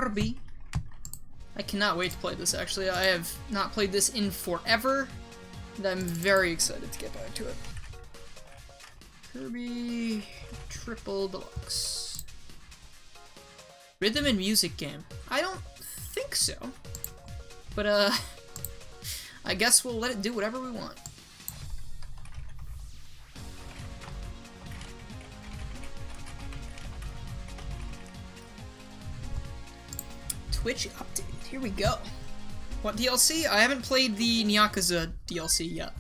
Kirby. I cannot wait to play this, actually. I have not played this in forever, and I'm very excited to get back to it. Kirby Triple Deluxe. Rhythm and music game. I don't think so. But, I guess we'll let it do whatever we want. Twitch update. Here we go. What DLC? I haven't played the Yakuza DLC yet.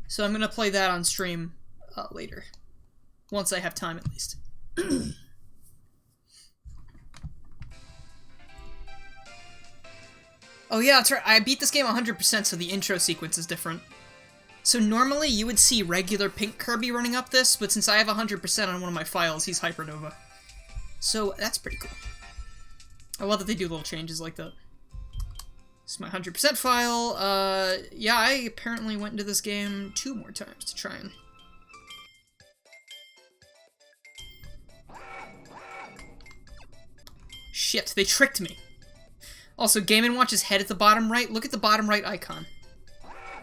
So I'm gonna play that on stream later. Once I have time, at least. Oh yeah, that's right. I beat this game 100%, so the intro sequence is different. So normally you would see regular pink Kirby running up this, but since I have 100% on one of my files, he's Hypernova. So that's pretty cool. I love that they do little changes like that. This is my 100% file. Yeah, I apparently went into this game 2 more times to try and... Shit, they tricked me. Also, Game & Watch's head at the bottom right. Look at the bottom right icon.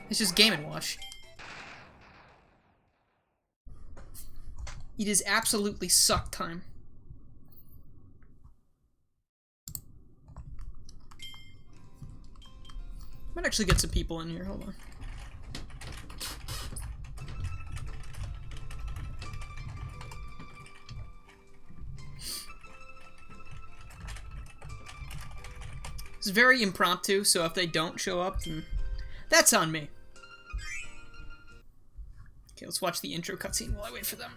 It's just Game & Watch. It is absolutely suck time. Might actually get some people in here. Hold on. It's very impromptu, so if they don't show up, then that's on me. Okay, let's watch the intro cutscene while I wait for them.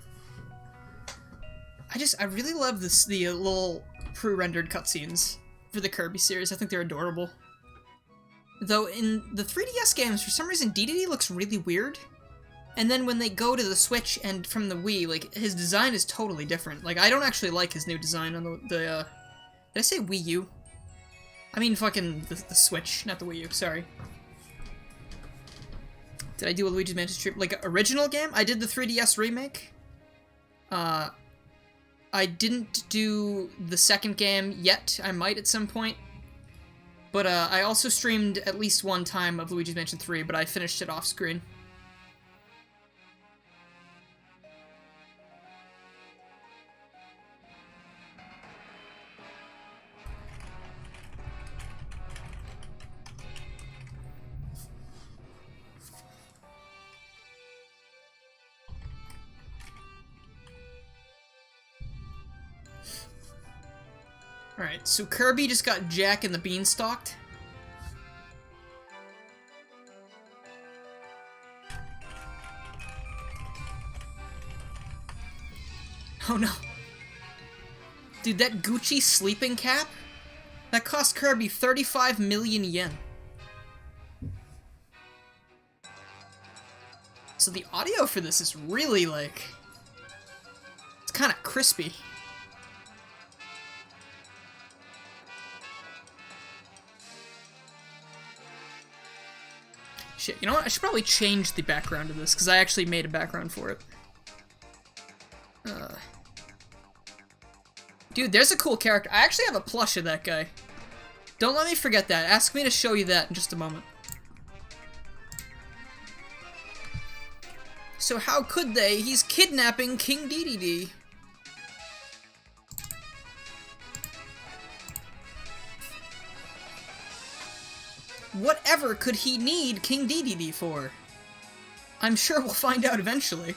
I really love the little pre-rendered cutscenes for the Kirby series. I think they're adorable. Though in the 3DS games, for some reason, DDD looks really weird. And then when they go to the Switch and from the Wii, like, his design is totally different. Like, I don't actually like his new design on the did I say Wii U? I mean fucking the Switch, not the Wii U, sorry. Did I do a Luigi's Mansion stream? Like, original game? I did the 3DS remake. I didn't do the second game yet. I might at some point. But, I also streamed at least one time of Luigi's Mansion 3, but I finished it off screen. Alright, so Kirby just got Jack and the Beanstalked. Oh no. Dude, that Gucci sleeping cap? That cost Kirby 35 million yen. So the audio for this is really, like... It's kind of crispy. Shit, you know what? I should probably change the background of this, because I actually made a background for it. Dude, there's a cool character. I actually have a plush of that guy. Don't let me forget that. Ask me to show you that in just a moment. So how could they? He's kidnapping King Dedede. Whatever could he need King Dedede for? I'm sure we'll find out eventually.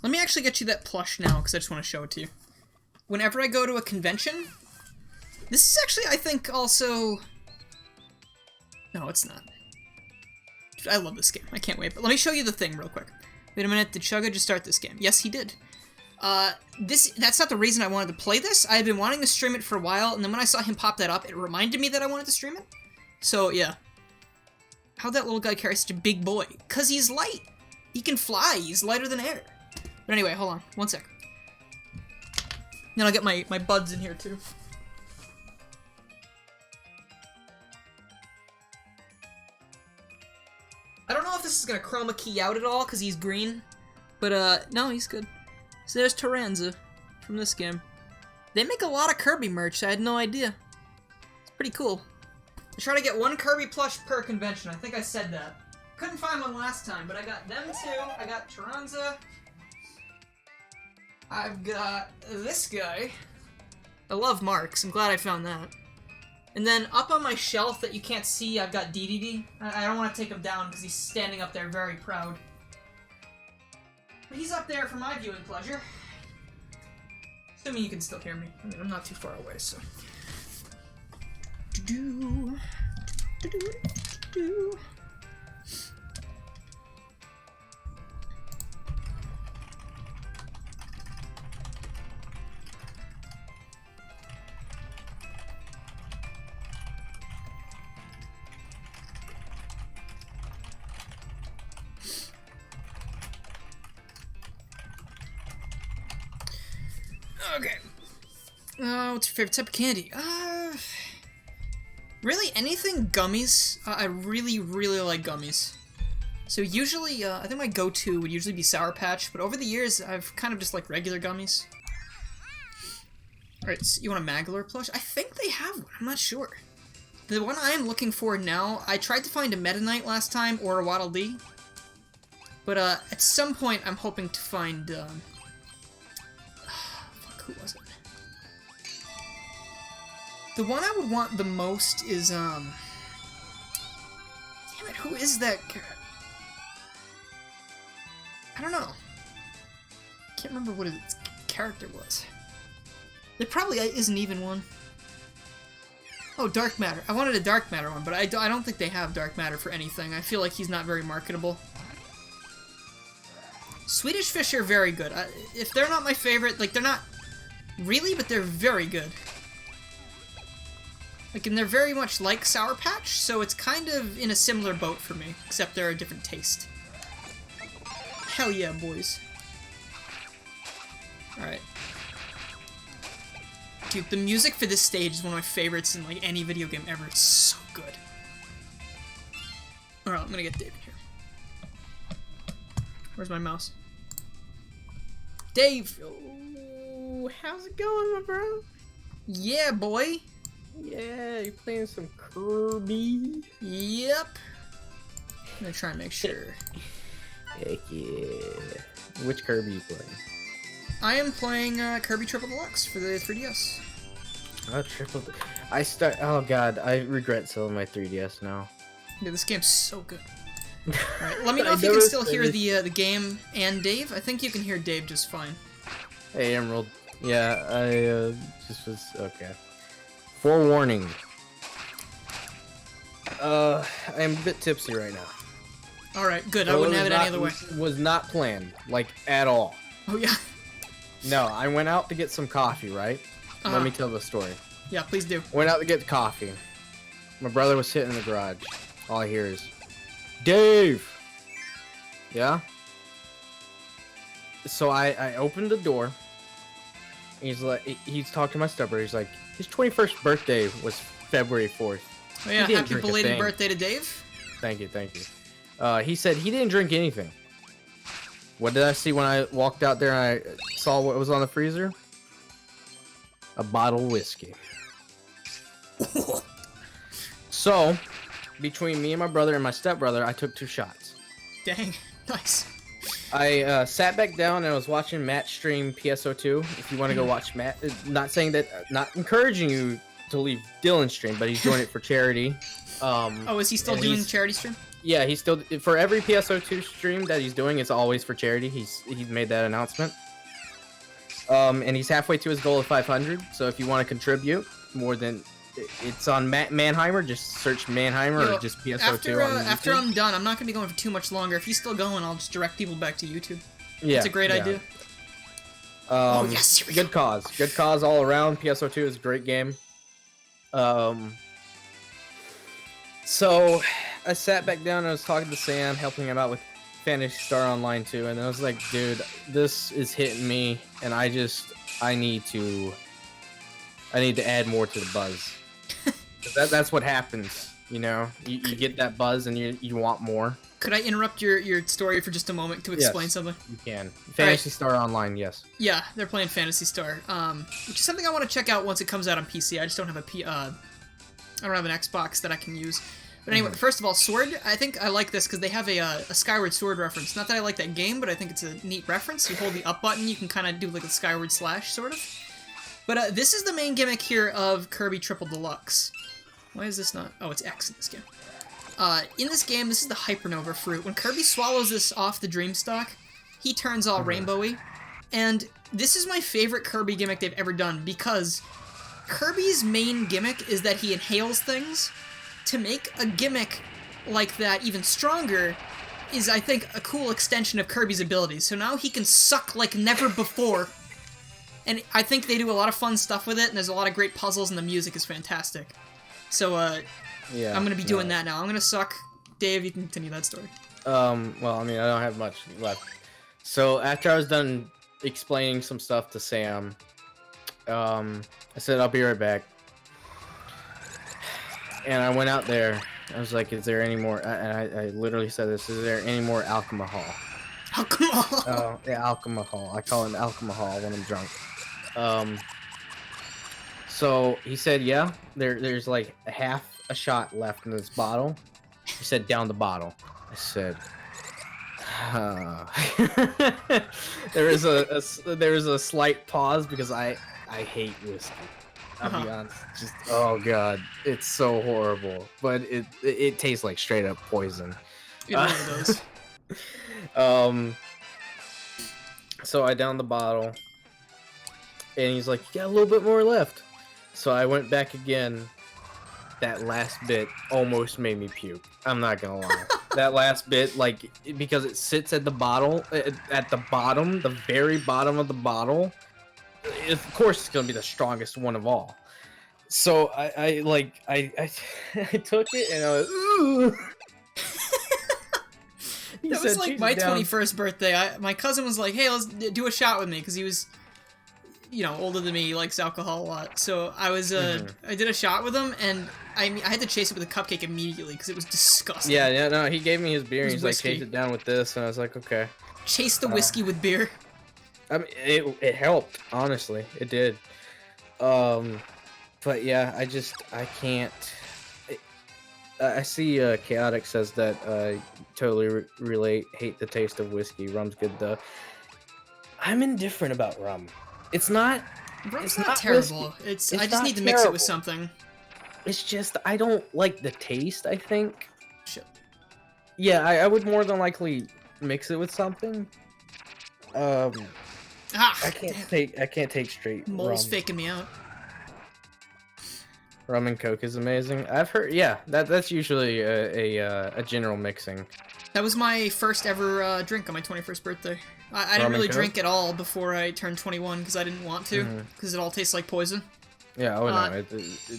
Let me actually get you that plush now, because I just want to show it to you. Whenever I go to a convention, this is actually, I think, also... No, it's not. I love this game. I can't wait. But let me show you the thing real quick. Wait a minute. Did Chugga just start this game? Yes, he did. That's not the reason I wanted to play this. I had been wanting to stream it for a while, and then when I saw him pop that up, it reminded me that I wanted to stream it. So, yeah. How'd that little guy carry such a big boy? 'Cause he's light. He can fly. He's lighter than air. But anyway, hold on. One sec. Then I'll get my buds in here, too. this is gonna chroma key out at all because he's green. But, no, he's good. So there's Taranza from this game. They make a lot of Kirby merch, I had no idea. It's pretty cool. I try to get 1 Kirby plush per convention, I think I said that. Couldn't find one last time, but I got them 2, I got Taranza. I've got this guy. I love Marks, I'm glad I found that. And then up on my shelf that you can't see, I've got DDD. I don't want to take him down because he's standing up there very proud. But he's up there for my viewing pleasure. Assuming you can still hear me. I mean, I'm not too far away, so. Okay. What's your favorite type of candy? Really anything gummies. I really, really like gummies. So usually, I think my go-to would usually be Sour Patch, but over the years, I've kind of just liked regular gummies. Alright, so you want a Magolor plush? I think they have one, I'm not sure. The one I am looking for now, I tried to find a Meta Knight last time, or a Waddle Dee. But, at some point, I'm hoping to find, who was it? The one I would want the most is, damn it, who is that? I don't know. Can't remember what its character was. There probably isn't even one. Oh, Dark Matter. I wanted a Dark Matter one, but I don't think they have Dark Matter for anything. I feel like he's not very marketable. Swedish Fish are very good. If they're not my favorite, like, they're not really, but they're very good. Like, and they're very much like Sour Patch, so it's kind of in a similar boat for me, except they're a different taste. Hell yeah, boys. Alright. Dude, the music for this stage is one of my favorites in, like, any video game ever. It's so good. Alright, I'm gonna get Dave in here. Where's my mouse? Dave! Oh, how's it going, my bro? Yeah, boy! Yeah, you playing some Kirby? Yep. I'm gonna try and make sure. Heck yeah. Which Kirby you playing? I am playing Kirby Triple Deluxe for the 3DS. Oh, oh god, I regret selling my 3DS now. Yeah, this game's so good. Alright, let me know if you can still hear the game and Dave. I think you can hear Dave just fine. Hey, Emerald. Yeah, I just was okay. Forewarning. I am a bit tipsy right now. Alright, good. I wouldn't have it any other way. Was not planned, like, at all. Oh, yeah? No, I went out to get some coffee, right? Let me tell the story. Yeah, please do. Went out to get coffee. My brother was sitting in the garage. All I hear is, Dave! Yeah? So I opened the door. He's like, he's talking to my stepbrother. He's like, his 21st birthday was February 4th. Oh yeah, happy belated birthday to Dave. Thank you, thank you. He said he didn't drink anything. What did I see when I walked out there and I saw what was on the freezer? A bottle of whiskey. So, between me and my brother and my stepbrother, I took 2 shots. Dang, nice. I sat back down and I was watching Matt stream PSO2. If you want to go watch Matt, not saying that, not encouraging you to leave Dylan's stream, but he's doing it for charity. Oh, is he still doing charity stream? Yeah, he's still, for every PSO2 stream that he's doing, it's always for charity. He's made that announcement. And he's halfway to his goal of 500. So if you want to contribute more than, it's on Matt Manheimer. Just search Manheimer or just PSO2 on YouTube. After I'm done, I'm not gonna be going for too much longer. If he's still going, I'll just direct people back to YouTube. Yeah, it's a great idea. Oh yes, here we go. Good cause all around. PSO2 is a great game. So I sat back down and I was talking to Sam, helping him out with Fantasy Star Online 2, and I was like, dude, this is hitting me, and I need to add more to the buzz. That's what happens, you know. You get that buzz and you want more. Could I interrupt your story for just a moment to explain Yes, something? you can. Phantasy Star Online, yes. Yeah, they're playing Phantasy Star, which is something I want to check out once it comes out on PC. I just don't have I don't have an Xbox that I can use. But anyway, first of all, Sword, I think I like this because they have a Skyward Sword reference. Not that I like that game, but I think it's a neat reference. You hold the up button, you can kind of do like a Skyward Slash, sort of. But this is the main gimmick here of Kirby Triple Deluxe. Why is this not... Oh, it's X in this game. In this game, this is the Hypernova fruit. When Kirby swallows this off the Dreamstalk, he turns all rainbowy. And this is my favorite Kirby gimmick they've ever done, because Kirby's main gimmick is that he inhales things. To make a gimmick like that even stronger is, I think, a cool extension of Kirby's abilities. So now he can suck like never before. And I think they do a lot of fun stuff with it, and there's a lot of great puzzles, and the music is fantastic. So, yeah, I'm going to be doing that now. I'm going to suck. Dave, you can continue that story. Well, I mean, I don't have much left. So, after I was done explaining some stuff to Sam, I said, I'll be right back. And I went out there. I was like, is there any more... I literally said this. Is there any more alcohol? Alcohol? Oh, yeah, alcohol. I call it alcohol when I'm drunk. So he said, yeah, there's like half a shot left in this bottle. He said, down the bottle. I said, there was a slight pause because I hate whiskey. I'll be honest. Just, oh god, it's so horrible. But it tastes like straight up poison. It really does. So I downed the bottle, and he's like, "You got a little bit more left." So I went back again. That last bit almost made me puke. I'm not gonna lie. That last bit, like, because it sits at the bottle, at the bottom, the very bottom of the bottle. Of course, it's gonna be the strongest one of all. So I took it and I was, ooh. That was like my 21st birthday. My cousin was like, "Hey, let's do a shot with me," because he was, you know, older than me. He likes alcohol a lot. So I was, I did a shot with him, and I had to chase it with a cupcake immediately because it was disgusting. Yeah, no, he gave me his beer, and he's like, chase it down with this, and I was like, okay. Chase the whiskey with beer. I mean, it helped, honestly, it did. But yeah, I can't. I see Chaotic says that totally relate. Hate the taste of whiskey. Rum's good though. I'm indifferent about rum. It's not. Rum's not terrible. It's I just need to mix it with something. It's just I don't like the taste. I think. Shit. Yeah, I would more than likely mix it with something. I can't take straight Mole's rum. faking me out. Rum and Coke is amazing. I've heard, yeah, that's usually a general mixing. That was my first ever drink on my 21st birthday. I didn't really drink at all before I turned 21 because I didn't want to, because it all tastes like poison. Yeah, no,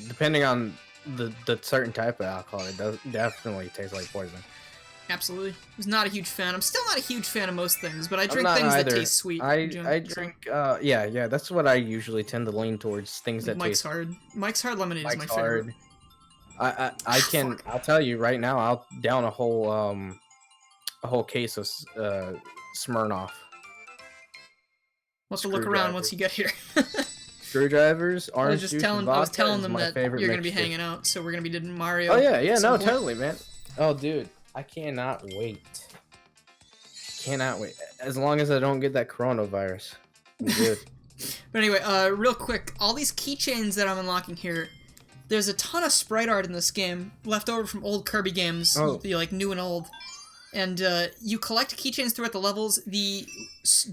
depending on the certain type of alcohol, it does definitely taste like poison. Absolutely. I was not a huge fan. I'm still not a huge fan of most things, but I drink things that taste sweet. I drink, yeah, that's what I usually tend to lean towards, things that Mike's taste... Hard. Mike's Hard Lemonade is my favorite. I'll tell you right now, I'll down a whole case of Smirnoff. We'll have to look around once you get here. Screwdrivers, orange juice, I was telling them that you're going to be hanging out, so we're going to be doing Mario. Oh, yeah, no, totally, man. Oh, dude. I cannot wait. Cannot wait. As long as I don't get that coronavirus. I'm good. But anyway, real quick, all these keychains that I'm unlocking here, there's a ton of sprite art in this game, left over from old Kirby games, like new and old. And you collect keychains throughout the levels. The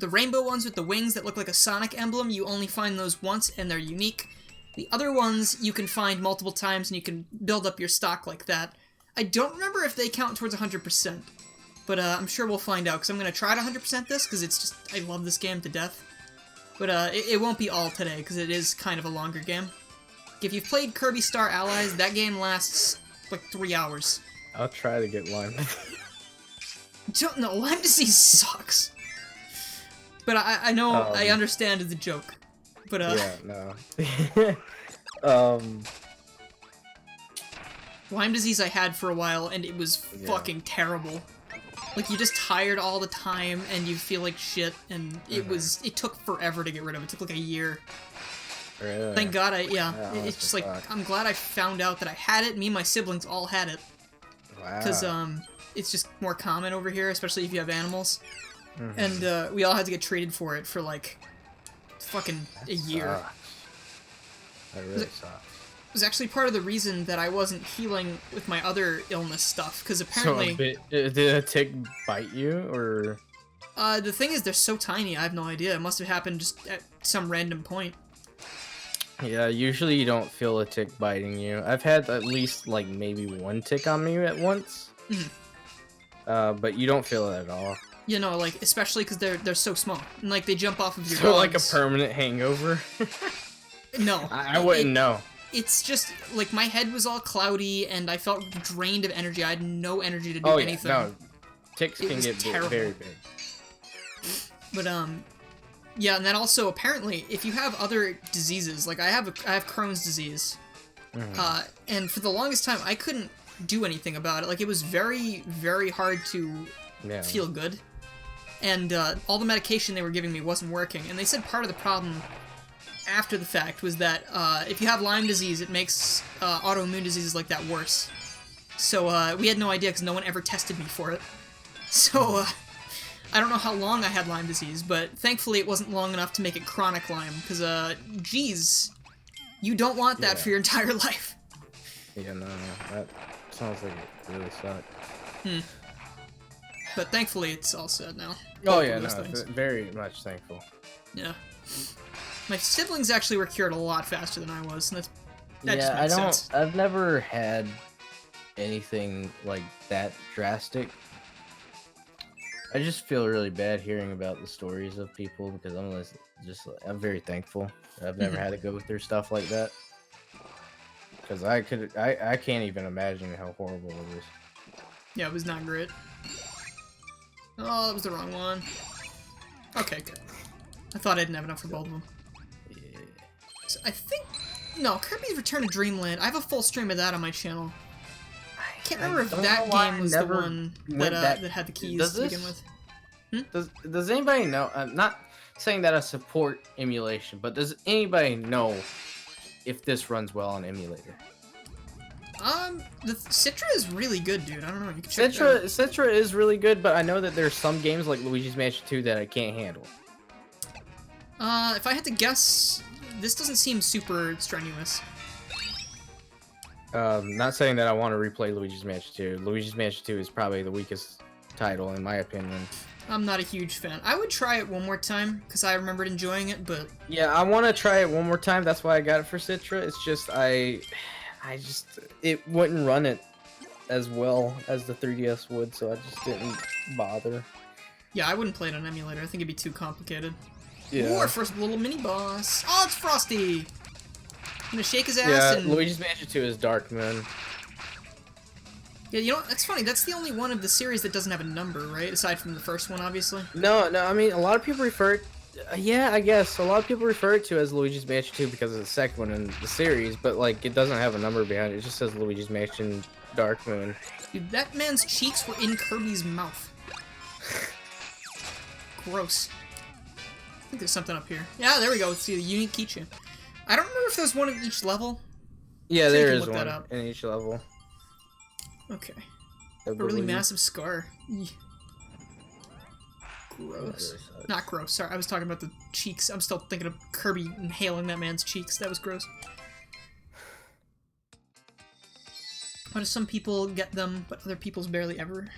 rainbow ones with the wings that look like a Sonic emblem, you only find those once, and they're unique. The other ones you can find multiple times, and you can build up your stock like that. I don't remember if they count towards 100%, but I'm sure we'll find out, because I'm going to try to 100% this, because it's just, I love this game to death. But it won't be all today, because it is kind of a longer game. If you've played Kirby Star Allies, that game lasts like 3 hours. I'll try to get Lyme. Don't know, Lyme disease sucks. But I know, I understand it's a joke. But yeah, no. Lyme disease I had for a while, and it was fucking terrible. Like, you're just tired all the time, and you feel like shit, and it took forever to get rid of it. It took like a year. Really? Thank God Yeah, it's just like, I'm glad I found out that I had it. Me and my siblings all had it. Wow. Because, it's just more common over here, especially if you have animals. And, we all had to get treated for it for, like, fucking a year. That really sucks. It was actually part of the reason that I wasn't healing with my other illness stuff, because apparently... So did a tick bite you, or...? The thing is, they're so tiny, I have no idea. It must have happened just at some random point. Yeah, usually you don't feel a tick biting you. I've had at least, like, maybe one tick on me at once. But you don't feel it at all. You know, like, especially because they're so small. And, like, they jump off of your So, dogs. like, a permanent hangover? No. I wouldn't know. It's just, like, my head was all cloudy, and I felt drained of energy. I had no energy to do anything. No. Ticks can get very big. But, yeah, and then also, apparently, if you have other diseases, like, I have Crohn's disease, and for the longest time, I couldn't do anything about it. Like, it was very, very hard to feel good. And, all the medication they were giving me wasn't working. And they said part of the problem after the fact was that, if you have Lyme disease, it makes, autoimmune diseases like that worse. So, we had no idea because no one ever tested me for it. So, I don't know how long I had Lyme disease, but thankfully it wasn't long enough to make it chronic Lyme, because, geez, you don't want that for your entire life. Yeah, no, that sounds like it really sucked. But thankfully it's all set now. Oh yeah, no, very much thankful. Yeah. My siblings actually were cured a lot faster than I was, and that just Yeah, makes sense. I've never had anything like that drastic. I just feel really bad hearing about the stories of people because I'm very thankful. I've never had to go through stuff like that. Because I can't even imagine how horrible it is. Yeah, it was not great. Oh, that was the wrong one. Okay, good. I thought I didn't have enough for both of them. Yeah. So I think... No, Kirby's Return to Dreamland. I have a full stream of that on my channel. I can't remember if that game was the one that had the keys to begin with. Does anybody know? I'm not saying that I support emulation, but does anybody know if this runs well on emulator? The Citra is really good, dude. I don't know. You can check it out. Citra is really good, but I know that there's some games like Luigi's Mansion 2 that I can't handle. If I had to guess, this doesn't seem super strenuous. Not saying that I want to replay Luigi's Mansion 2. Luigi's Mansion 2 is probably the weakest title, in my opinion. I'm not a huge fan. I would try it one more time, because I remembered enjoying it, but... Yeah, I want to try it one more time. That's why I got it for Citra. It's just, it wouldn't run it as well as the 3DS would, so I just didn't bother. Yeah, I wouldn't play it on emulator. I think it'd be too complicated. Yeah. Ooh, our first little mini-boss. Oh, it's Frosty! I'm gonna shake his ass and... Luigi's Mansion 2 is Dark Moon. Yeah, you know, that's funny. That's the only one of the series that doesn't have a number, right? Aside from the first one, obviously. No, I mean, a lot of people refer it... yeah, I guess. A lot of people refer it to as Luigi's Mansion 2 because of the second one in the series, but, like, it doesn't have a number behind it. It just says Luigi's Mansion Dark Moon. Dude, that man's cheeks were in Kirby's mouth. Gross. I think there's something up here. Yeah, there we go. It's the unique keychain. I don't remember if there's one in each level. Yeah, there is one in each level. Okay. A really massive scar. Eey. Gross. Really not gross. Sorry, I was talking about the cheeks. I'm still thinking of Kirby inhaling that man's cheeks. That was gross. Why do some people get them, but other people's barely ever?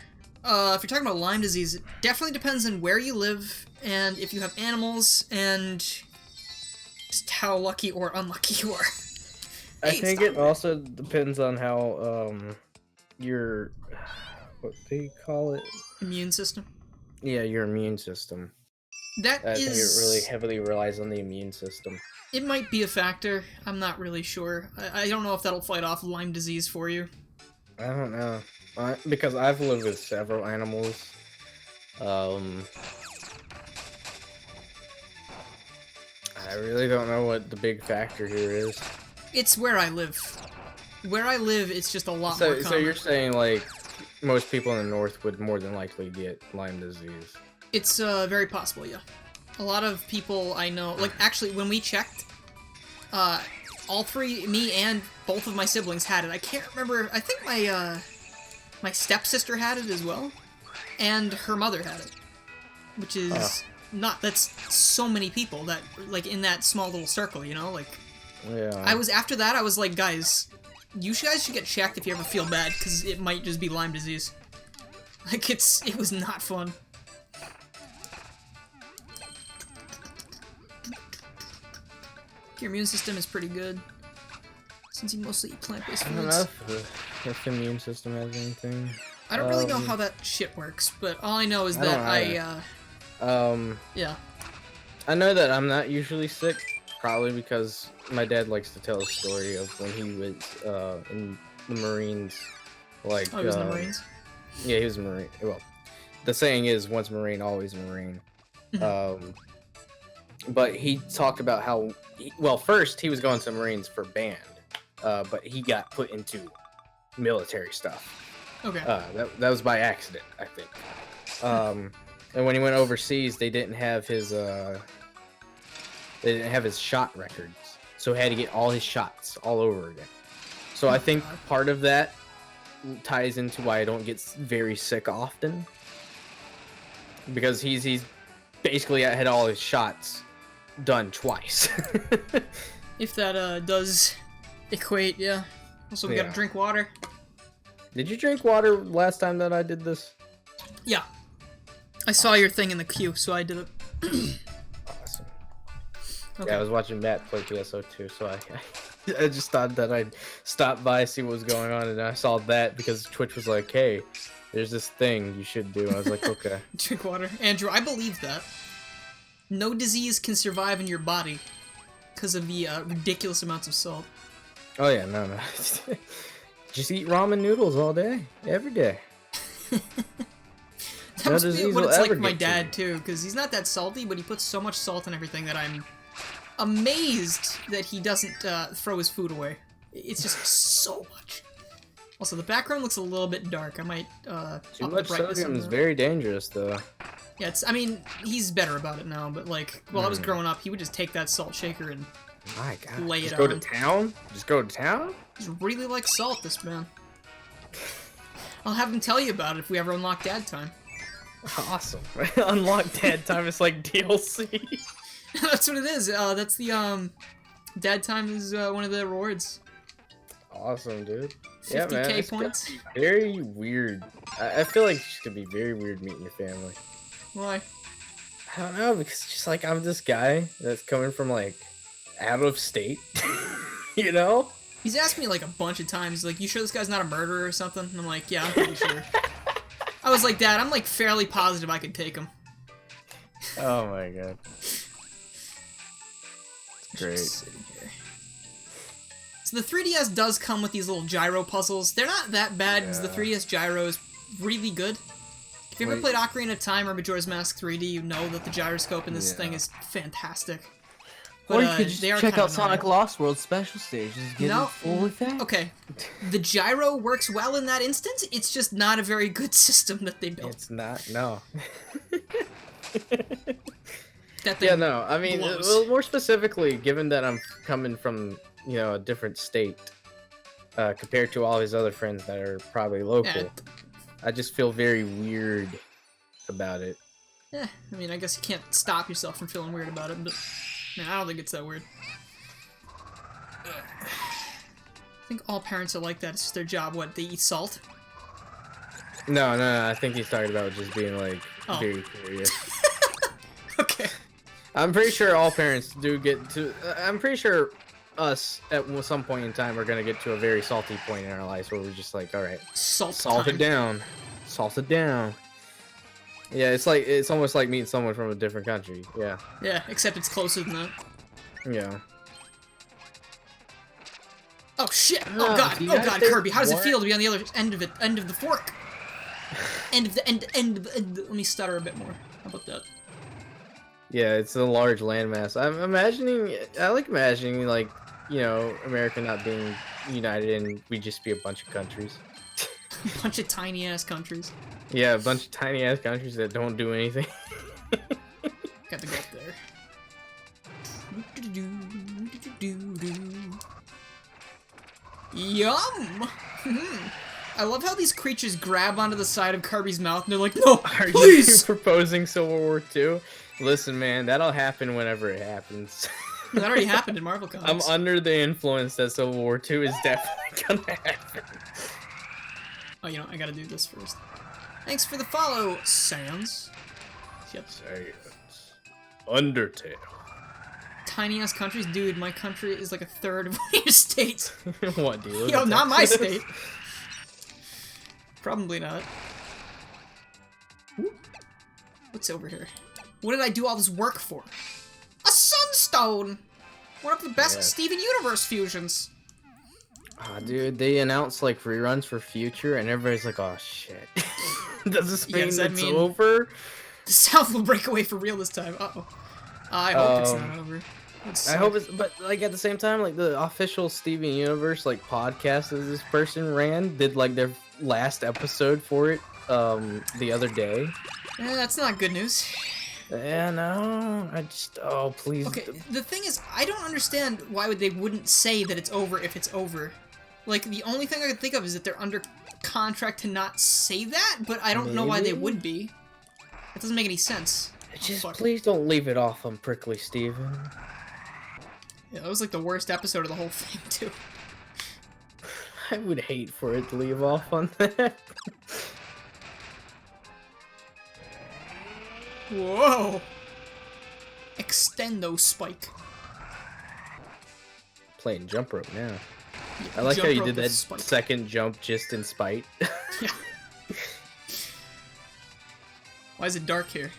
If you're talking about Lyme disease, it definitely depends on where you live, and if you have animals, and just how lucky or unlucky you are. I think it also depends on how, your, what do you call it? Immune system? Yeah, your immune system. I think it really heavily relies on the immune system. It might be a factor. I'm not really sure. I don't know if that'll fight off Lyme disease for you. I don't know. Because I've lived with several animals. I really don't know what the big factor here is. It's where I live. Where I live, it's just a lot more common. So you're saying, like, most people in the north would more than likely get Lyme disease. It's very possible, yeah. A lot of people I know, like actually when we checked, all three, me and both of my siblings had it. I can't remember. I think my stepsister had it as well, and her mother had it, which is that's so many people that like in that small little circle, you know, like. Yeah. After that I was like, guys, you guys should get checked if you ever feel bad, because it might just be Lyme disease. Like it was not fun. Your immune system is pretty good, since you mostly eat plant-based foods. I don't know if the immune system has anything. I don't really know how that shit works, but all I know is that yeah. I know that I'm not usually sick, probably because my dad likes to tell a story of when he was in the Marines. Like, oh, he was in the Marines? Yeah, he was a Marine. Well, the saying is, once Marine, always Marine. But he talked about how, well, first he was going to Marines for band, but he got put into military stuff. Okay. That was by accident, I think. And when he went overseas, they didn't have his shot records, so he had to get all his shots all over again. So I think part of that ties into why I don't get very sick often, because he's basically had all his shots done twice. If that does equate, yeah. Also, we gotta drink water. Did you drink water last time that I did this? Yeah. I saw your thing in the queue, so I did it. Awesome. Okay. Yeah, I was watching Matt play PSO2, so I just thought that I'd stop by, see what was going on, and I saw that because Twitch was like, hey, there's this thing you should do. And I was like, okay. Drink water. Andrew, I believe that. No disease can survive in your body because of the ridiculous amounts of salt. Oh yeah, no. Just eat ramen noodles all day, every day. That must be what it's like for my dad too, because he's not that salty, but he puts so much salt in everything that I'm amazed that he doesn't throw his food away. It's just so much. Also, the background looks a little bit dark. I might too much sodium is very dangerous, though. Yeah, I mean, he's better about it now, but like, while I was growing up, he would just take that salt shaker and lay it on. Just go to town? Just go to town? He's really like salt, this man. I'll have him tell you about it if we ever unlock Dad Time. Awesome. Unlock Dad Time is like DLC. That's what it is. That's the, Dad Time is one of the rewards. Awesome, dude. 50K yeah, man, points. Very weird. I feel like it's gonna be very weird meeting your family. Why? I don't know, because just like I'm this guy that's coming from like out of state, you know? He's asked me like a bunch of times, like, you sure this guy's not a murderer or something? And I'm like, yeah, I'm pretty sure. I was like, Dad, I'm like fairly positive I could take him. Oh my god. Great. Sitting here. So the 3DS does come with these little gyro puzzles. They're not that bad because the 3DS gyro is really good. If you ever played Ocarina of Time or Majora's Mask 3D, you know that the gyroscope in this thing is fantastic. But, or you could just check out Sonic Lost World special stages. Get it full effect. Okay, the gyro works well in that instance. It's just not a very good system that they built. It's not. No. That thing yeah, no. I mean, well, more specifically, given that I'm coming from, you know, a different state compared to all his other friends that are probably local, I just feel very weird about it. Yeah, I mean, I guess you can't stop yourself from feeling weird about it, but man, I don't think it's that weird. I think all parents are like that. It's just their job. What, they eat salt? No, I think he's talking about just being like very curious. Okay. I'm pretty sure all parents do get to. I'm pretty sure us at some point in time are gonna get to a very salty point in our lives where we're just like, all right, salt it down. Yeah, it's almost like meeting someone from a different country. Yeah. Yeah, except it's closer than that. Yeah. Oh shit! Oh god! Oh god, Kirby! How does it feel to be on the other end of it? End of the fork. End of the end. Let me stutter a bit more. How about that? Yeah, it's a large landmass. I like imagining, like, you know, America not being united and we just be a bunch of countries. A bunch of tiny ass countries. Yeah, a bunch of tiny ass countries that don't do anything. Got to go up there. Yum! I love how these creatures grab onto the side of Kirby's mouth and they're like, no, Are please! you proposing Civil War II? Listen, man, that'll happen whenever it happens. That already happened in Marvel Comics. I'm under the influence that Civil War II is definitely gonna happen. Oh, you know, I gotta do this first. Thanks for the follow, Sans. Yep. Sans. Undertale. Tiny ass countries, dude. My country is like a third of one of your states. What, dude? Yo, not my state. Probably not. What's over here? What did I do all this work for? A sunstone! One of the best Steven Universe fusions. Ah, dude, they announced like reruns for Future, and everybody's like, "Oh shit." Does this mean it's over? The South will break away for real this time. Uh-oh. I hope it's not over. I hope it's, but like at the same time, like the official Steven Universe like podcast that this person ran did like their last episode for it the other day. That's not good news. Yeah, no, oh please. Okay, the thing is, I don't understand why they wouldn't say that it's over if it's over. Like, the only thing I can think of is that they're under contract to not say that, but I don't know why they would be. It doesn't make any sense. Just please don't leave it off on Prickly Steven. Yeah, that was like the worst episode of the whole thing, too. I would hate for it to leave off on that. Whoa! Extendo spike. Playing jump rope now. Yeah, I like how you did that second jump just in spite. Yeah. Why is it dark here?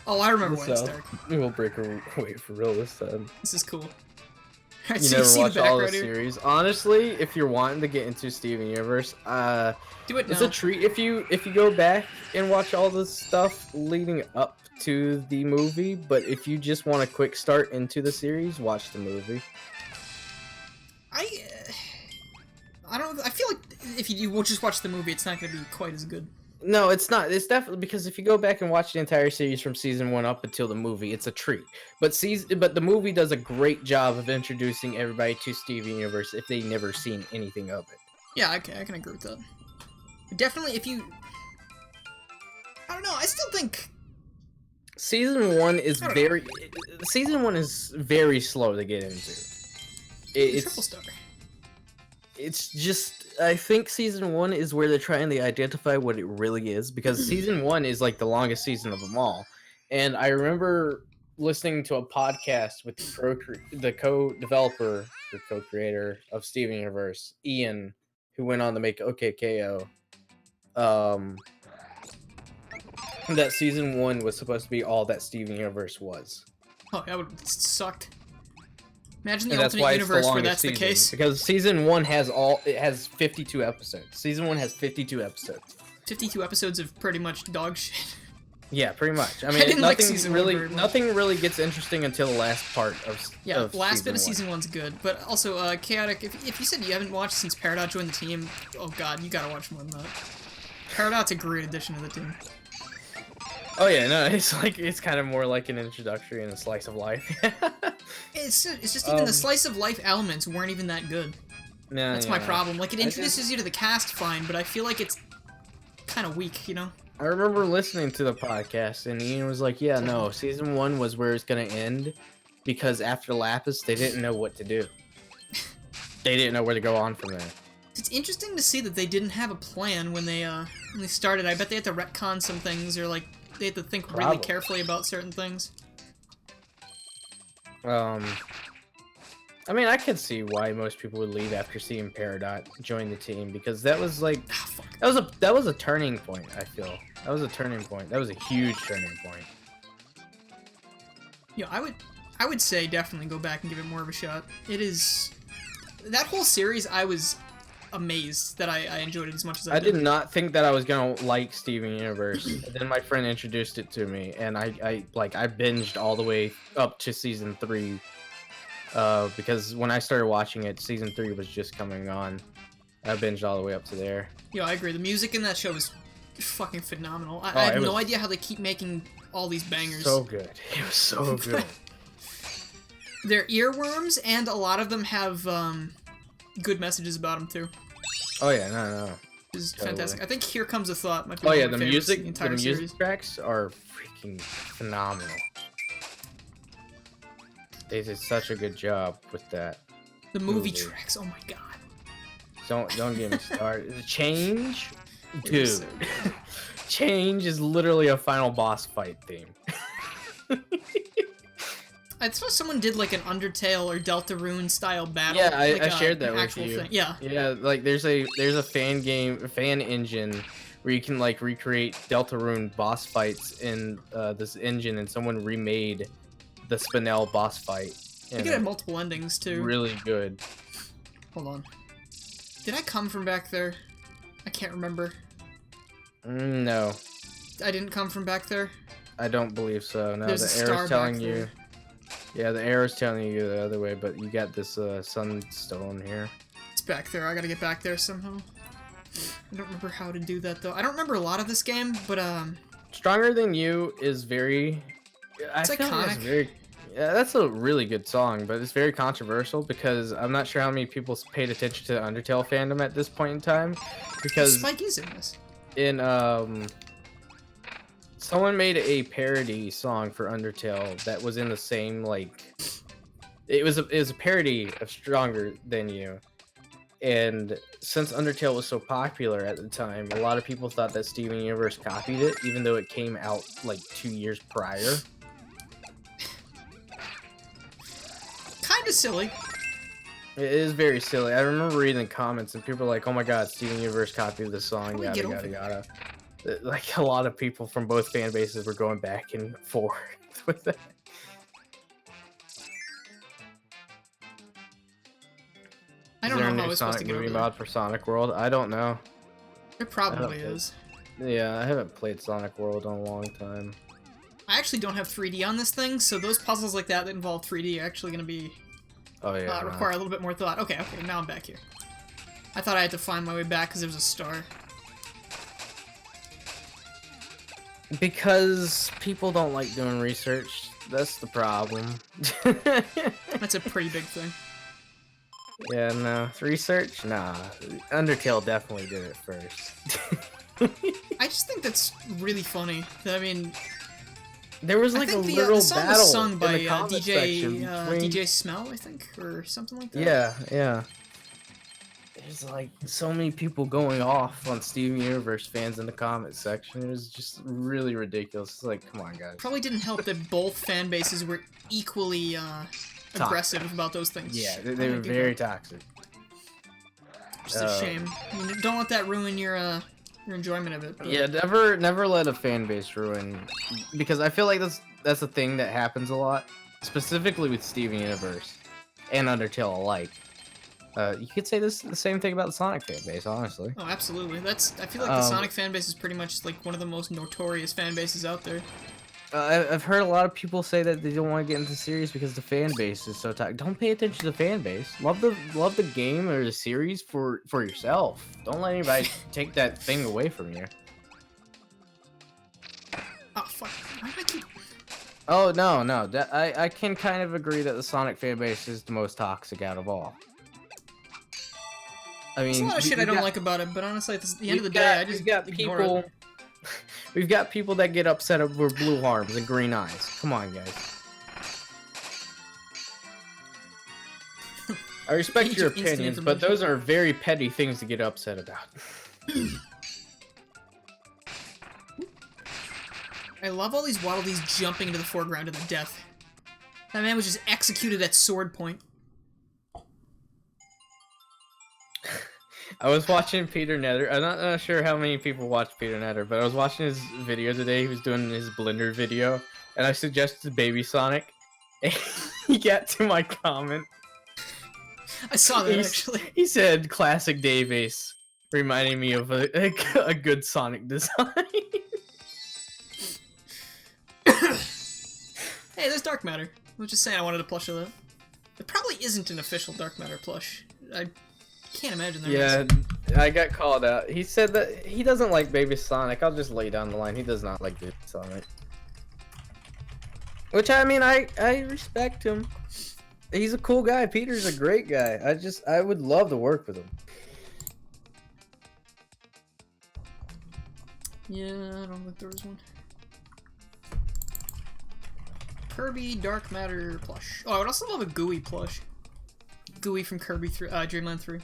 Oh, I remember why it's dark. We'll break away for real this time. This is cool. Right, you so never you watch all the right series. Honestly, if you're wanting to get into Steven Universe, do it now. It's a treat if you go back and watch all the stuff leading up to the movie. But if you just want a quick start into the series, watch the movie. I don't. I feel like if you will just watch the movie, it's not going to be quite as good. No, it's not. It's definitely because if you go back and watch the entire series from season 1 up until the movie, it's a treat. But the movie does a great job of introducing everybody to Steven Universe if they've never seen anything of it. Yeah, I can agree with that. Definitely, if you, I don't know. I still think season 1 is very slow to get into. Triple Star. It's just, I think season 1 is where they're trying to identify what it really is, because season 1 is like the longest season of them all. And I remember listening to a podcast with the co-developer, the co-creator of Steven Universe, Ian, who went on to make OKKO. That season 1 was supposed to be all that Steven Universe was. Oh, that would have sucked. Imagine the alternate universe where that's the case. Because season 1 has 52 episodes. Season 1 has 52 episodes. 52 episodes of pretty much dog shit. Yeah, pretty much. I mean, nothing really gets interesting until the last part of last bit of season 1's good. But also, Chaotic, if you said you haven't watched since Peridot joined the team, oh god, you gotta watch more than that. Peridot's a great addition to the team. Oh yeah, no, it's kind of more like an introductory and a slice of life. It's just even the slice of life elements weren't even that good. No, that's my problem. Like, it introduces you to the cast fine, but I feel like it's kind of weak, you know? I remember listening to the podcast, and Ian was like, yeah, no, season 1 was where it's going to end, because after Lapis, they didn't know what to do. They didn't know where to go on from there. It's interesting to see that they didn't have a plan when they started. I bet they had to retcon some things, or, like, they had to think really carefully about certain things. I mean, I could see why most people would leave after seeing Peridot join the team, because that was like, that was a turning point. I feel that was a turning point. That was a huge turning point. Yeah, I would say definitely go back and give it more of a shot. It is that whole series. I was amazed that I enjoyed it as much as I did. I did not think that I was gonna like Steven Universe. Then my friend introduced it to me, and I binged all the way up to season 3. Because when I started watching it, season 3 was just coming on. I binged all the way up to there. Yeah, I agree. The music in that show is fucking phenomenal. I Oh, have no idea how they keep making all these bangers. So good. It was so good. They're earworms, and a lot of them have good messages about them too. Oh yeah, no. Which is Totally. fantastic. I think Here Comes the Thought might be Oh one yeah, of my the favorites in music, the entire series. tracks are freaking phenomenal. They did such a good job with that. The movie tracks, oh my god. Don't get me started. The Change, It dude. was so good. Change is literally a final boss fight theme. I saw someone did like an Undertale or Deltarune style battle. Yeah, like I shared that an with actual you. thing. Yeah. Yeah, like there's a fan engine where you can like recreate Deltarune boss fights in this engine, and someone remade the Spinel boss fight. I think it had multiple endings too. Really good. Hold on. Did I come from back there? I can't remember. No, I didn't come from back there. I don't believe so. No, There's a the star arrow's telling back you. there. Yeah, the arrow's telling you the other way, but you got this sunstone here. It's back there. I gotta get back there somehow. I don't remember how to do that though. I don't remember a lot of this game, but Stronger Than You is very. It's I feel like it's iconic. very. Yeah, that's a really good song, but it's very controversial because I'm not sure how many people paid attention to the Undertale fandom at this point in time. Because Spike is in this. in someone made a parody song for Undertale that was in the same like it was a parody of Stronger Than You. And since Undertale was so popular at the time, a lot of people thought that Steven Universe copied it, even though it came out like 2 years prior. Kind of silly. It is very silly. I remember reading the comments and people were like, "Oh my God, Steven Universe copied the song." How do we Yada get yada over yada. Like a lot of people from both fan bases were going back and forth with that. I don't Is there know a how I new was supposed to Sonic get over movie there. mod for Sonic World? I don't know. There probably is. Yeah, I haven't played Sonic World in a long time. I actually don't have 3D on this thing, so those puzzles like that involve 3D are actually going to be Oh yeah. require a little bit more thought. Okay, now I'm back here. I thought I had to find my way back because there was a star. Because people don't like doing research. That's the problem. That's a pretty big thing. Yeah, no. Research? Nah. Undertale definitely did it first. I just think that's really funny. I mean, There was I like a think literal the song battle was sung by in the comment section between... DJ Smell, I think, or something like that. Yeah. There's like so many people going off on Steven Universe fans in the comment section. It was just really ridiculous. It's like, come on, guys. Probably didn't help that both fan bases were equally aggressive about those things. Yeah, they were very toxic. Just a shame. I mean, don't let that ruin your enjoyment of it. But... Yeah, never let a fan base ruin, because I feel like that's a thing that happens a lot, specifically with Steven Universe and Undertale alike. You could say the same thing about the Sonic fan base, honestly. Oh, absolutely. I feel like the Sonic fan base is pretty much like one of the most notorious fan bases out there. I've heard a lot of people say that they don't want to get into the series because the fan base is so toxic. Don't pay attention to the fan base. Love the game or the series for yourself. Don't let anybody take that thing away from you. Oh, fuck. Why do I keep... Oh, no. I can kind of agree that the Sonic fan base is the most toxic out of all. I mean, There's a lot of shit I don't like about it, but honestly, at the end of the day, I just ignore it. We've got people that get upset over blue arms and green eyes. Come on, guys. I respect Age your of instant opinions, but information. those are very petty things to get upset about. I love all these Waddle Dees jumping into the foreground of the death. That man was just executed at sword point. I was watching Peter Nether. I'm not sure how many people watch Peter Nether, but I was watching his video today. He was doing his Blender video, and I suggested Baby Sonic. And he got to my comment. I saw that, actually. He said, "Classic Daybase," reminding me of a good Sonic design. Hey, there's Dark Matter. I was just saying I wanted a plush of that. There probably isn't an official Dark Matter plush. I can't imagine there is. Yeah, I got called out. He said that he doesn't like Baby Sonic. I'll just lay down the line. He does not like Baby Sonic. Which, I mean, I respect him. He's a cool guy. Peter's a great guy. I would love to work with him. Yeah, I don't think there was one. Kirby Dark Matter plush. Oh, I would also love a Gooey plush. Gooey from Kirby Dreamland 3.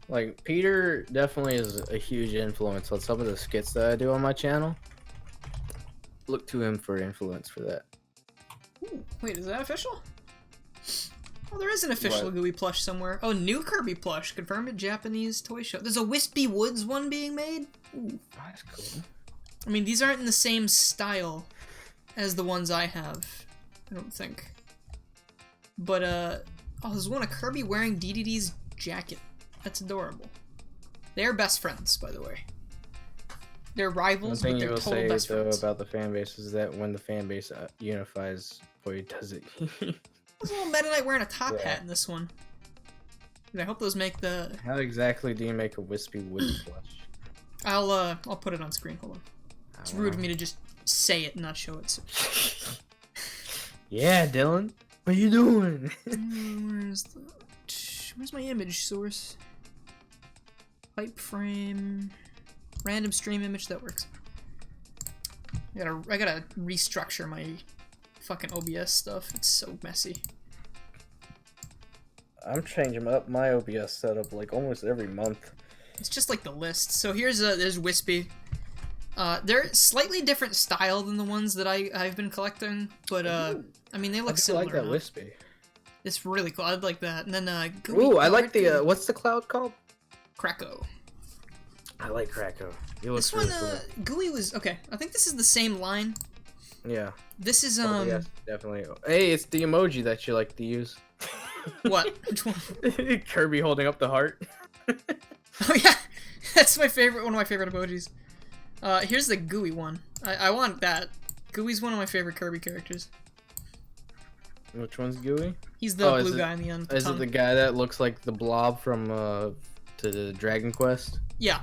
Like, Peter definitely is a huge influence on some of the skits that I do on my channel. Look to him for influence for that. Ooh, wait, is that official? Oh, there is an official What? Gooey plush somewhere. Oh, new Kirby plush. Confirmed at Japanese toy show. There's a Wispy Woods one being made? Ooh. That's cool. I mean, these aren't in the same style as the ones I have, I don't think. But, oh, there's one of Kirby wearing DDD's jacket. That's adorable. They're best friends, by the way. They're rivals, but they're total best friends. About the fan base is that when the fan base unifies, boy, does it. There's a little Meta Knight wearing a top hat in this one. Dude, I hope those make the... How exactly do you make a Wispy Wood plush? I'll put it on screen. Hold on. It's rude of me to just say it and not show it. So. Yeah, Dylan. What are you doing? Where's my image source? Pipe frame. Random stream image, that works. I gotta restructure my fucking OBS stuff. It's so messy. I'm changing up my OBS setup like almost every month. It's just like the list. So there's Wispy. They're slightly different style than the ones that I've been collecting, but I mean they look similar. I like that enough. Wispy. It's really cool. I'd like that. And then Gooey. Ooh, I like the what's the cloud called? Krakow. I like Krakow. This one, Gooey was okay. I think this is the same line. Yeah. This is yes, definitely. Hey, it's the emoji that you like to use. What? Which one? Kirby holding up the heart. Oh yeah, that's my favorite. One of my favorite emojis. Here's the Gooey one. I want that. Gooey's one of my favorite Kirby characters. Which one's Gooey? He's the blue guy in the end. Is it the guy that looks like the blob from to the Dragon Quest? Yeah.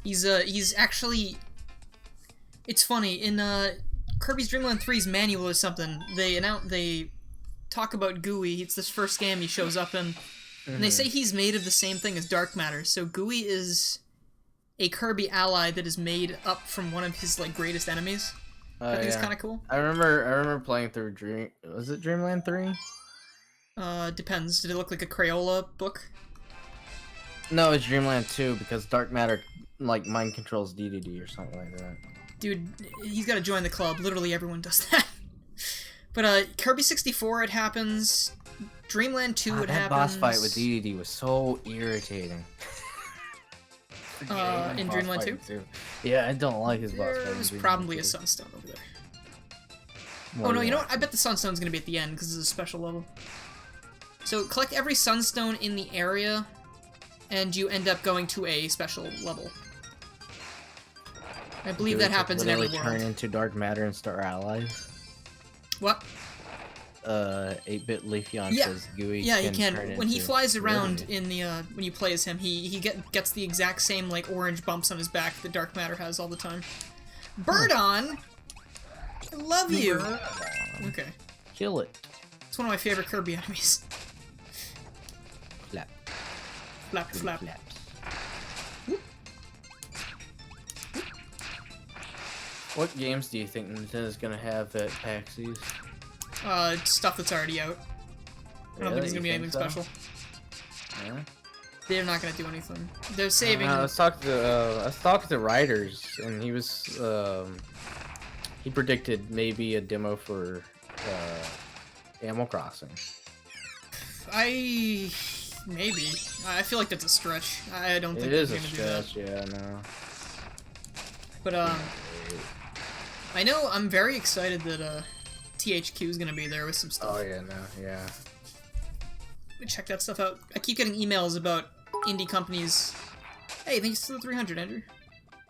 He's actually. It's funny in Kirby's Dream Land 3's manual or something. They talk about Gooey. It's this first game he shows up in, and they say he's made of the same thing as Dark Matter. So Gooey is a Kirby ally that is made up from one of his like greatest enemies. I think it's kind of cool. I remember playing through Was it Dreamland 3? Depends. Did it look like a Crayola book? No, it's Dreamland 2 because Dark Matter like mind controls DDD or something like that. Dude, he's got to join the club. Literally everyone does that. But Kirby 64, it happens. Dreamland 2, it happens. That boss fight with DDD was so irritating. In Dreamland 2? Yeah, I don't like his boss fight. There's probably a Sunstone over there. Oh no, you know what? I bet the Sunstone's gonna be at the end because it's a special level. So collect every Sunstone in the area, and you end up going to a special level. I believe that happens in every world. Turn into Dark Matter and start allies. What? 8-bit Leafeon says Gooey. Yeah, he can. When he flies around in the when you play as him, he gets the exact same like orange bumps on his back that Dark Matter has all the time. Birdon, I love you. Okay. Kill it. It's one of my favorite Kirby enemies. Flap. Flap, flap. Flaps. What games do you think Nintendo's gonna have at PAX East? Stuff that's already out. I don't think it's gonna be anything special. Yeah. They're not gonna do anything. They're saving. I was talking to Riders, and he was he predicted maybe a demo for Animal Crossing. Maybe. I feel like that's a stretch. I don't think it is they're a gonna stretch. do that. Yeah, no. But I know I'm very excited that THQ is gonna be there with some stuff. Oh yeah, no, yeah. Check that stuff out. I keep getting emails about indie companies. Hey, thanks to the 300, Andrew.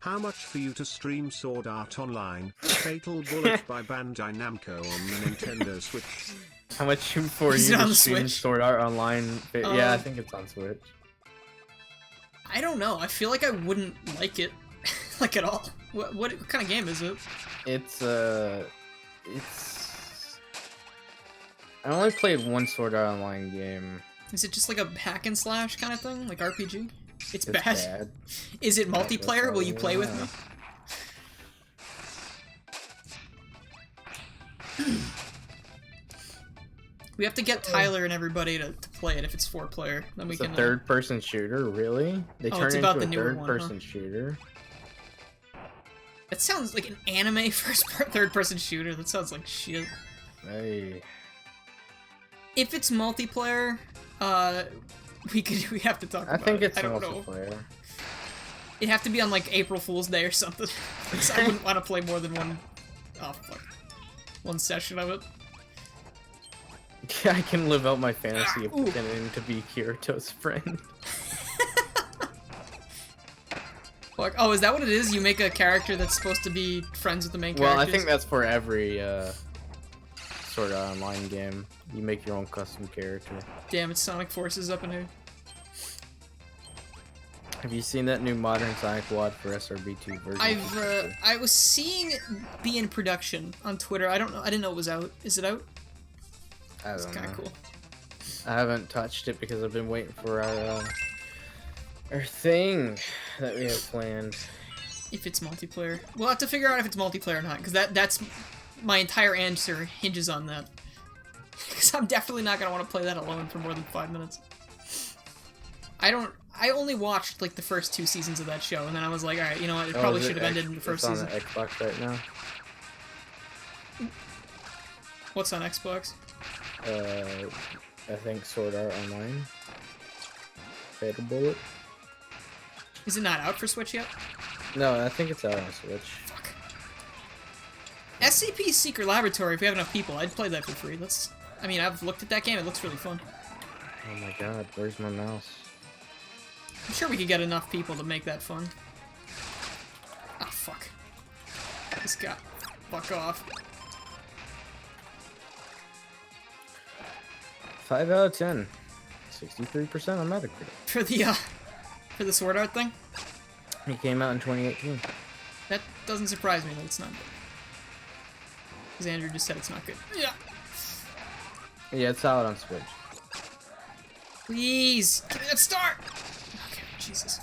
How much for you to stream Sword Art Online? Fatal Bullet by Bandai Namco on the Nintendo Switch. How much for Is you it on to the stream Switch? Sword Art Online? Yeah, I think it's on Switch. I don't know. I feel like I wouldn't like it, like at all. What kind of game is it? It's I only played one Sword Art Online game. Is it just like a hack and slash kind of thing, like RPG? It's bad. Bad. Is it multiplayer? Will you play with me? We have to get Tyler and everybody to play it if it's 4-player. Then we It's can. a third-person shooter, really? They Oh, turn it's into about a the newer one, third-person shooter. That sounds like an anime third-person shooter. That sounds like shit. Hey. If it's multiplayer, we have to talk about it. I think it's I don't know. multiplayer. It'd have to be on like April Fool's Day or something. 'Cause I wouldn't want to play more than one. Oh fuck. One session of it. I can live out my fantasy of Ooh. pretending to be Kirito's friend. Fuck. Oh, is that what it is? You make a character that's supposed to be friends with the main characters? Well, I think that's for every Sword Art Online game. You make your own custom character. Damn, it's Sonic Forces up in here. Have you seen that new modern Sonic WAD for SRB2 version? I was seeing it be in production on Twitter. I don't know. I didn't know it was out. Is it out? I It's don't kind know. of cool. I haven't touched it because I've been waiting for our thing that we have planned. If it's multiplayer, we'll have to figure out if it's multiplayer or not, because that's my entire answer hinges on that. Because I'm definitely not gonna want to play that alone for more than 5 minutes. I only watched like the first 2 seasons of that show, and then I was like, all right, you know what? It probably should have ended in the first season. It's on the Xbox right now. What's on Xbox? I think Sword Art Online. Fatal Bullet. Is it not out for Switch yet? No, I think it's out on Switch. Fuck. SCP Secret Laboratory. If we have enough people, I'd play that for free. I mean, I've looked at that game. It looks really fun. Oh my god, where's my mouse? I'm sure we could get enough people to make that fun. Ah, fuck. This guy. Fuck off. 5 out of 10. 63% on Metacritic. For the Sword Art thing? It came out in 2018. That doesn't surprise me that it's not good. Because Andrew just said it's not good. Yeah. Yeah, it's out on Switch. Please, give me that start! Okay, Jesus.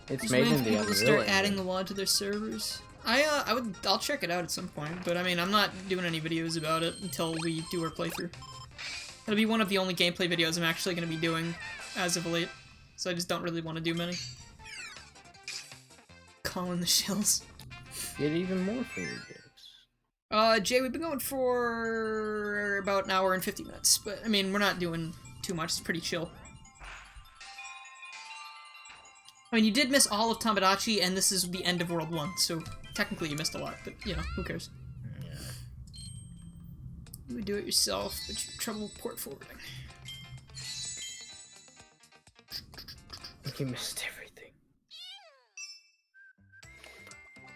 It's Just made waiting in for the people to Unreal start adding the Engine. WAD to their servers. I'll check it out at some point, but I mean, I'm not doing any videos about it until we do our playthrough. It'll be one of the only gameplay videos I'm actually going to be doing as of late, so I just don't really want to do many. Calling the shills. Get even more for your games. Jay, we've been going for about an hour and 50 minutes, but I mean, we're not doing too much. It's pretty chill. I mean, you did miss all of Tomodachi, and this is the end of World 1, so technically you missed a lot, but, you know, who cares? Yeah. You would do it yourself, but you have trouble port forwarding. You missed everything.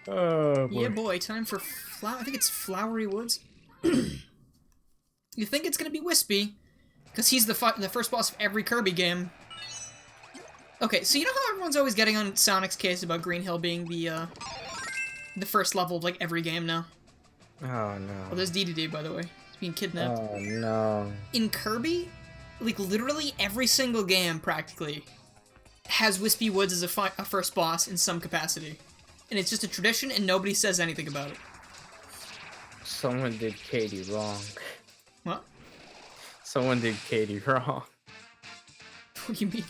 Oh boy. Yeah, boy, time for I think it's Flowery Woods. You think it's gonna be Wispy, because he's the first boss of every Kirby game. Okay, so you know how everyone's always getting on Sonic's case about Green Hill being the first level of, like, every game now? Oh Oh, no. there's DDD, by the way. He's being kidnapped. Oh no. In Kirby, like, literally every single game, practically, has Wispy Woods as a first boss in some capacity. And it's just a tradition, and nobody says anything about it. Someone did Katie wrong. What? Someone did Katie wrong. What do you mean?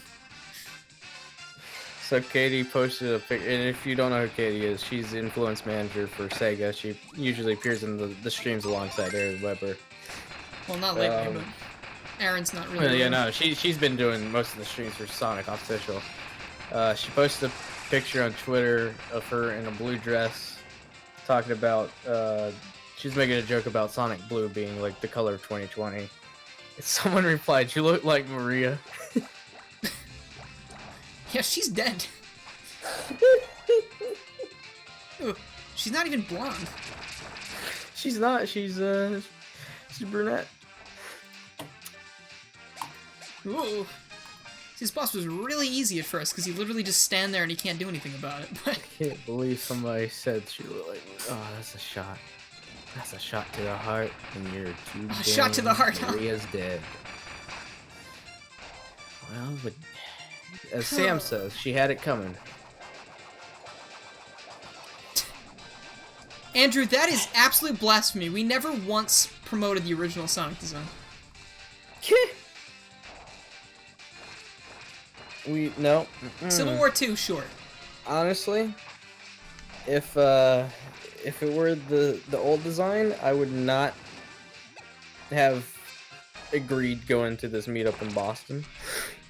So Katie posted a picture, and if you don't know who Katie is, she's the influence manager for Sega. She usually appears in the streams alongside Aaron Weber. Well, not lately, but Aaron's not really. Yeah, no, she's been doing most of the streams for Sonic Official. She posted a picture on Twitter of her in a blue dress, talking about she's making a joke about Sonic Blue being like the color of 2020. And someone replied, "You look like Maria." Yeah, she's dead. Ooh, she's not even blonde. She's not. She's brunette. Ooh. This boss was really easy at first, because you literally just stand there and you can't do anything about it. I can't believe somebody said she was like, oh, that's a shot. That's a shot to the heart, and you're too damn. Shot to the heart, huh? Maria's dead. Well, but as Sam says, she had it coming. Andrew, that is absolute blasphemy. We never once promoted the original Sonic design. No. Civil War 2, sure. Honestly, if it were the old design, I would not have agreed going to this meetup in Boston.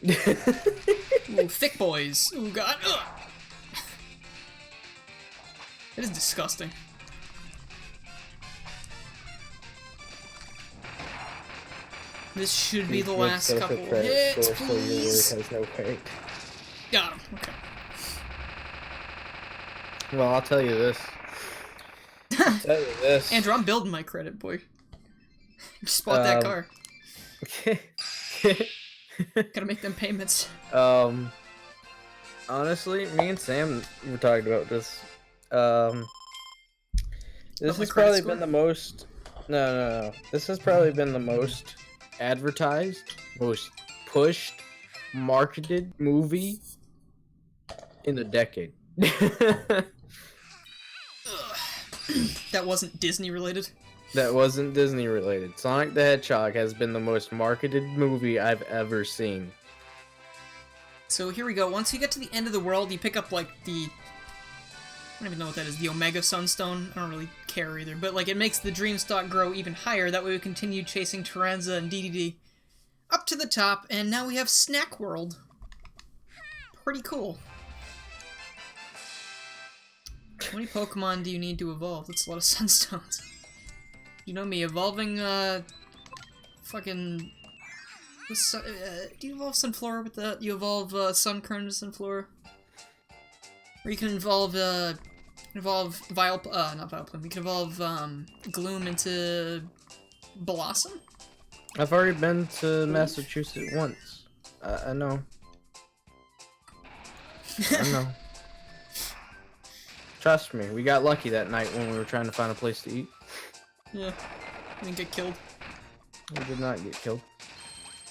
Ooh, thick boys. Ooh, God. Ugh. That is disgusting. This should be the last couple hits, please. Has no weight. Got him. Okay. Well, I'll tell you this. Andrew, I'm building my credit, boy. Just bought that car. Gotta make them payments. Honestly, me and Sam were talking about this. This has probably been the most. No. This has probably been the most advertised, most pushed, marketed movie in a decade. That wasn't Disney related? That wasn't Disney related. Sonic the Hedgehog has been the most marketed movie I've ever seen. So here we go. Once you get to the end of the world, you pick up, like, I don't even know what that is. The Omega Sunstone? I don't really care either. But, like, it makes the dream stock grow even higher. That way we continue chasing Taranza and DDD up to the top. And now we have Snack World. Pretty cool. How many Pokemon do you need to evolve? That's a lot of Sunstones. You know me, evolving, fucking... do you evolve Sunflora with that? You evolve, Sunkern to Sunflora? Or you can evolve, not Vileplume. You can evolve, Gloom into Blossom? I've already been to Massachusetts once. I know. I know. Trust me, we got lucky that night when we were trying to find a place to eat. Yeah. You didn't get killed. We did not get killed.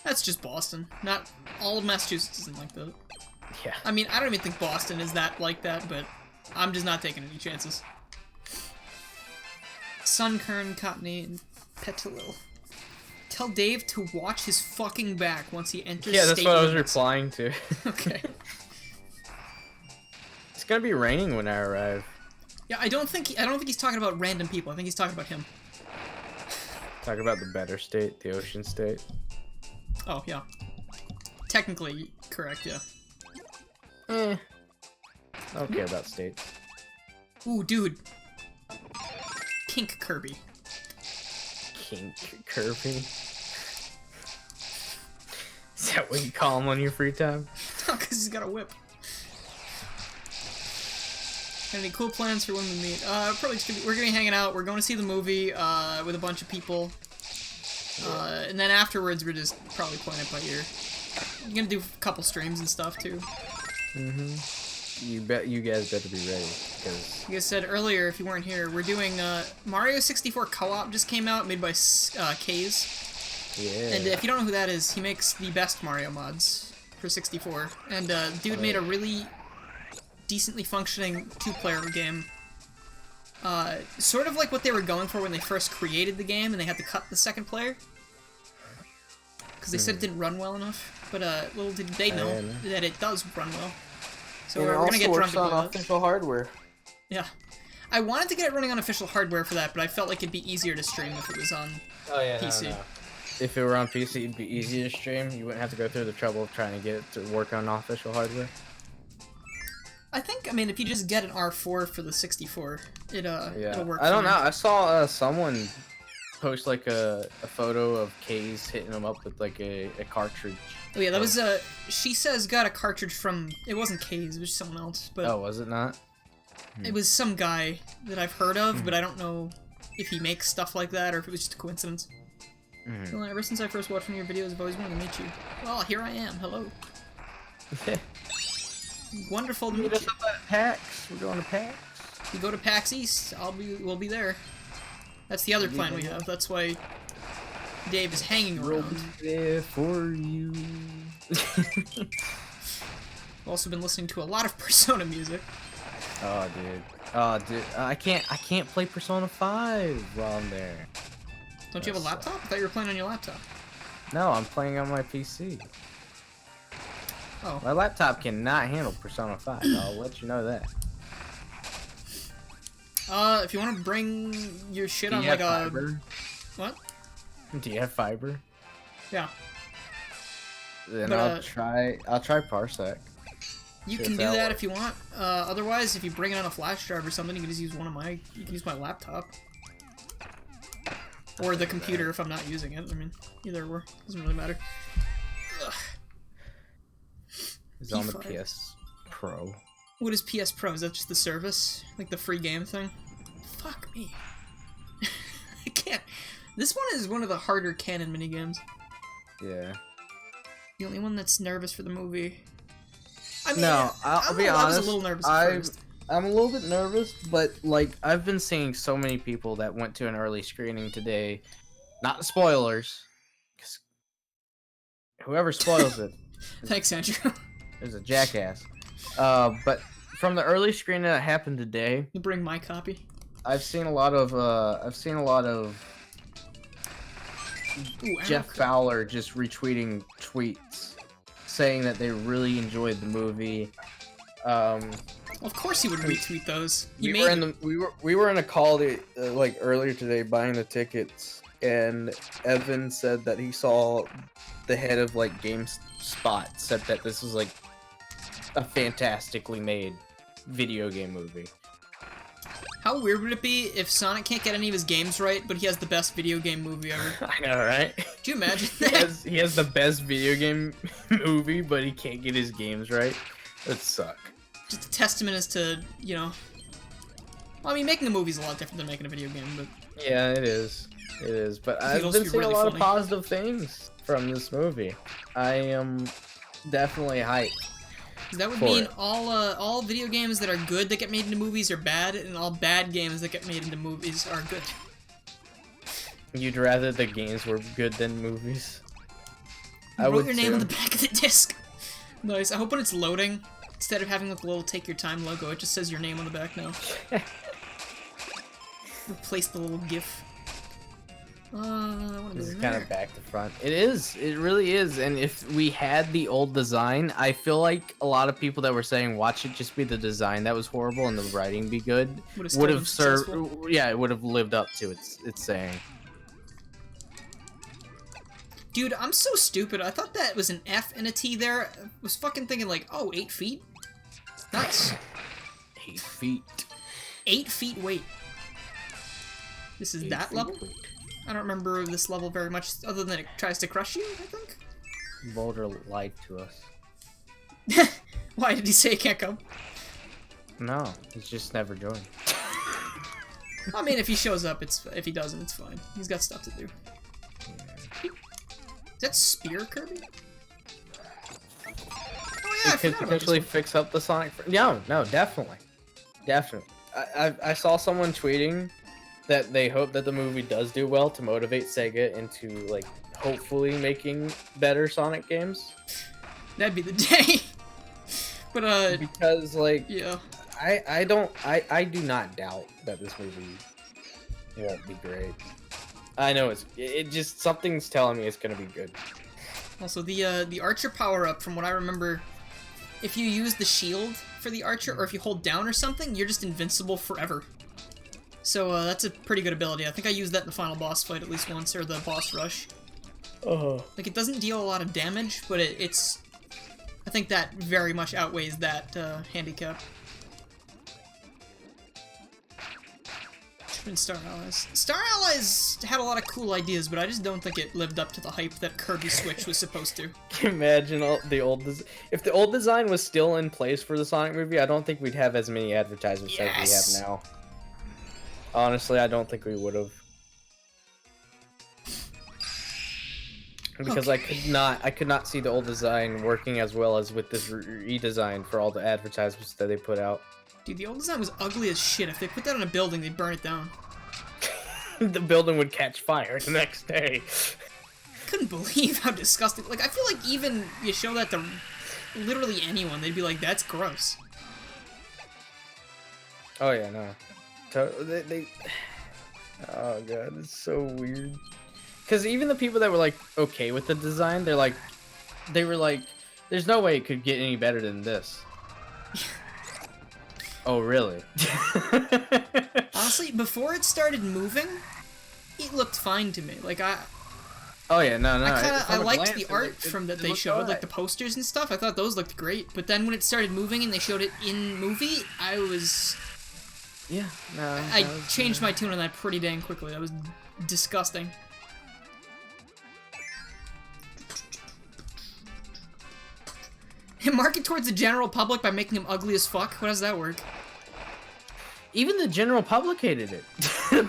That's just Boston. Not all of Massachusetts isn't like that. Yeah. I mean, I don't even think Boston is that like that, but I'm just not taking any chances. Sunkern, Cottony, and Petilil. Tell Dave to watch his fucking back once he enters. Yeah, that's what I was limits. replying to. Okay. It's gonna be raining when I arrive. Yeah, I don't think he's talking about random people. I think he's talking about him. Talk about the better state, the ocean state. Oh yeah. Technically correct, yeah. I don't care about states. Ooh, dude. Kink Kirby. Kink Kirby. Is that what you call him on your free time? No, because he's got a whip. Any cool plans for when we meet? Probably just we're gonna be hanging out. We're going to see the movie with a bunch of people, and then afterwards we're just probably playing it by ear. We're gonna do a couple streams and stuff too. You guys better be ready, because Like I said earlier, if you weren't here, we're doing Mario 64 Co-op just came out, made by Kaze. yeah. And if you don't know who that is, he makes the best Mario mods for 64. And dude made a really decently functioning two-player game. Sort of like what they were going for when they first created the game and they had to cut the second player. Because they said it didn't run well enough. But little did they know that it does run well. So we're gonna get drunk on on official hardware. Yeah. I wanted to get it running on official hardware for that, but I felt like it'd be easier to stream if it was on PC. No. If it were on PC, it'd be easy to stream. You wouldn't have to go through the trouble of trying to get it to work on official hardware. I think, I mean, if you just get an R4 for the 64, it'll work. I don't know. fine. I saw someone post like a photo of Kaze hitting him up with like a cartridge. Oh yeah, that was she says got a cartridge from, it wasn't Kaze, it was someone else, but Oh, was it not? it was some guy that I've heard of, but I don't know if he makes stuff like that or if it was just a coincidence. Well, ever since I first watched one of your videos, I've always wanted to meet you. Well, here I am. Hello. Wonderful to Meet meet us you. up at PAX. We're going to PAX. If you go to PAX East, we'll be there. That's the other plan we have. That's why Dave is hanging We'll around. be there for you. I've also been listening to a lot of Persona music. Oh, dude. Oh, dude. I can't play Persona 5 while I'm there. Don't you have a laptop? I thought you were playing on your laptop. No, I'm playing on my PC. Oh. My laptop cannot handle Persona 5. I'll let you know that. If you want to bring your shit Do on you like have a... fiber? What? Do you have fiber? Yeah. Then But, I'll try Parsec. You See can if do that works. if you want. Otherwise, if you bring it on a flash drive or something, you can just use you can use my laptop. Or the computer if I'm not using it. I mean, either or. Doesn't really matter. Ugh. It's on the P5. PS Pro. What is PS Pro? Is that just the service? Like the free game thing? Fuck me. I can't. This one is one of the harder canon minigames. Yeah. The only one that's nervous for the movie. I mean, No, I'll be honest. I was a little nervous at first. I'm a little bit nervous, but like I've been seeing so many people that went to an early screening today. Not spoilers, 'cause whoever spoils it Thanks, Andrew. is a jackass. But from the early screening that happened today, You bring my copy. I've seen a lot of Ooh, Jeff Arrow. Fowler just retweeting tweets saying that they really enjoyed the movie. Of course he would retweet those. He We made were in we were in a call like earlier today buying the tickets, and Evan said that he saw the head of like GameSpot said that this was like a fantastically made video game movie. How weird would it be if Sonic can't get any of his games right, but he has the best video game movie ever? I know, right? Do you imagine he, that? he has the best video game movie, but he can't get his games right. That'd suck. Just a testament as to, you know... Well, I mean, making a movie is a lot different than making a video game, but... Yeah, it is. It is. But I've it'll been be seeing really a lot funny. of positive things from this movie. I am definitely hyped. That would For mean it. all video games that are good that get made into movies are bad, and all bad games that get made into movies are good. You'd rather the games were good than movies? You I wrote would your name too. on the back of the disc. Nice. I hope when it's loading, instead of having like a little take your time logo, it just says your name on the back now. Replace the little GIF. I want to This go is in kind there. of back to front. It is. It really is. And if we had the old design, I feel like a lot of people that were saying watch it just be the design that was horrible and the writing be good Would've still would been have served. successful. Yeah, it would have lived up to its saying. Dude, I'm so stupid. I thought that was an F and a T there. I was fucking thinking like, oh, 8 feet? Nice. 8 feet. 8 feet weight. This is 8 that feet level? weight. I don't remember this level very much, other than it tries to crush you, I think? Boulder lied to us. Why did he say it can't come? No, he's just never joined. I mean, if he shows up, if he doesn't, it's fine. He's got stuff to do. Is that Spear Kirby? Oh yeah, I It could forgot about this potentially one. fix up the Sonic. No, definitely. I saw someone tweeting that they hope that the movie does do well to motivate Sega into like hopefully making better Sonic games. That'd be the day. But Because like yeah. I do not doubt that this movie won't be great. I know it just something's telling me it's gonna be good. Also, the Archer power-up, from what I remember, if you use the shield for the Archer, or if you hold down or something, you're just invincible forever. So, that's a pretty good ability. I think I used that in the final boss fight at least once, or the boss rush. Oh. Like, it doesn't deal a lot of damage, but it's... I think that very much outweighs that, handicap. Should've been Star Allies. Star Allies had a lot of cool ideas, but I just don't think it lived up to the hype that Kirby Switch was supposed to. Can you imagine the old if the old design was still in place for the Sonic movie, I don't think we'd have as many advertisements as we have now. Honestly, I don't think we would have. because I could not see the old design working as well as with this redesign for all the advertisements that they put out. Dude, the old design was ugly as shit. If they put that on a building, they'd burn it down. The building would catch fire the next day. Couldn't believe how disgusting. Like, I feel like even you show that to literally anyone, they'd be like, that's gross. Oh yeah, no. Oh god, it's so weird. Because even the people that were like okay with the design, they were like, there's no way it could get any better than this. Oh really? Honestly, before it started moving, it looked fine to me. Like Oh yeah, no. I liked the art that they showed, alright. like the posters and stuff. I thought those looked great. But then when it started moving and they showed it in movie, Yeah, no. I changed my tune on that pretty dang quickly. That was disgusting. Market towards the general public by making him ugly as fuck? How does that work? Even the general public hated it.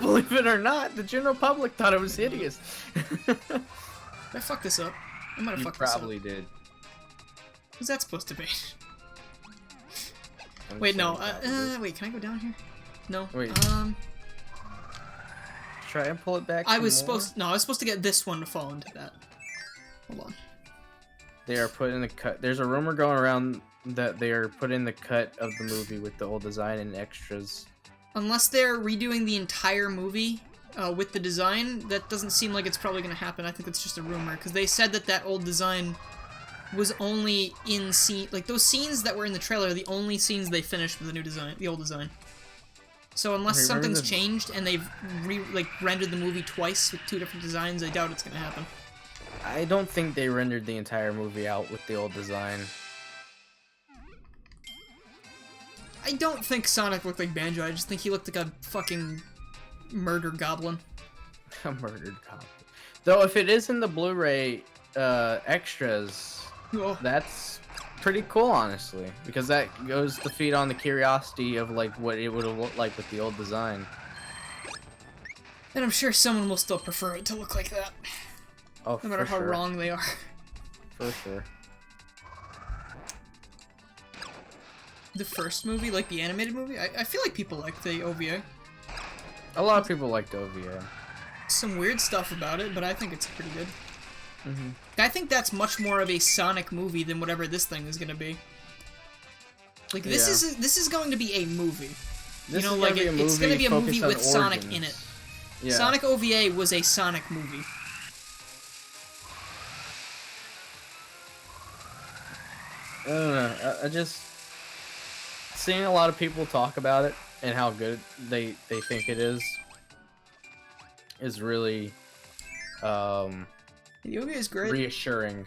Believe it or not, the general public thought it was hideous. Did I fuck this up? I might have fucked this up. You probably did. What's that supposed to be? Wait, no. Wait, can I go down here? No. Wait. Try and pull it back. I was supposed to get this one to fall into that. Hold on. They are putting the cut. There's a rumor going around that they are putting the cut of the movie with the old design and extras. Unless they're redoing the entire movie with the design, that doesn't seem like it's probably going to happen. I think it's just a rumor, because they said that old design was only in like those scenes that were in the trailer are the only scenes they finished with the new design, the old design. So unless something's changed and they've rendered the movie twice with 2 different designs, I doubt it's going to happen. I don't think they rendered the entire movie out with the old design. I don't think Sonic looked like Banjo. I just think he looked like a fucking murder goblin. A murdered goblin. Though if it is in the Blu-ray extras, that's pretty cool, honestly, because that goes to feed on the curiosity of like what it would have looked like with the old design. And I'm sure someone will still prefer it to look like that. Oh, no matter how sure. wrong they are. For sure. The first movie, like the animated movie, I feel like people like the OVA. A lot of people like the OVA. Some weird stuff about it, but I think it's pretty good. Mm-hmm. I think that's much more of a Sonic movie than whatever this thing is gonna be. Like this is going to be a movie. This you know, like it's gonna be a movie with Sonic in it. Yeah. Sonic OVA was a Sonic movie. I don't know. I just seeing a lot of people talk about it and how good they think it is really The OVA is great. reassuring,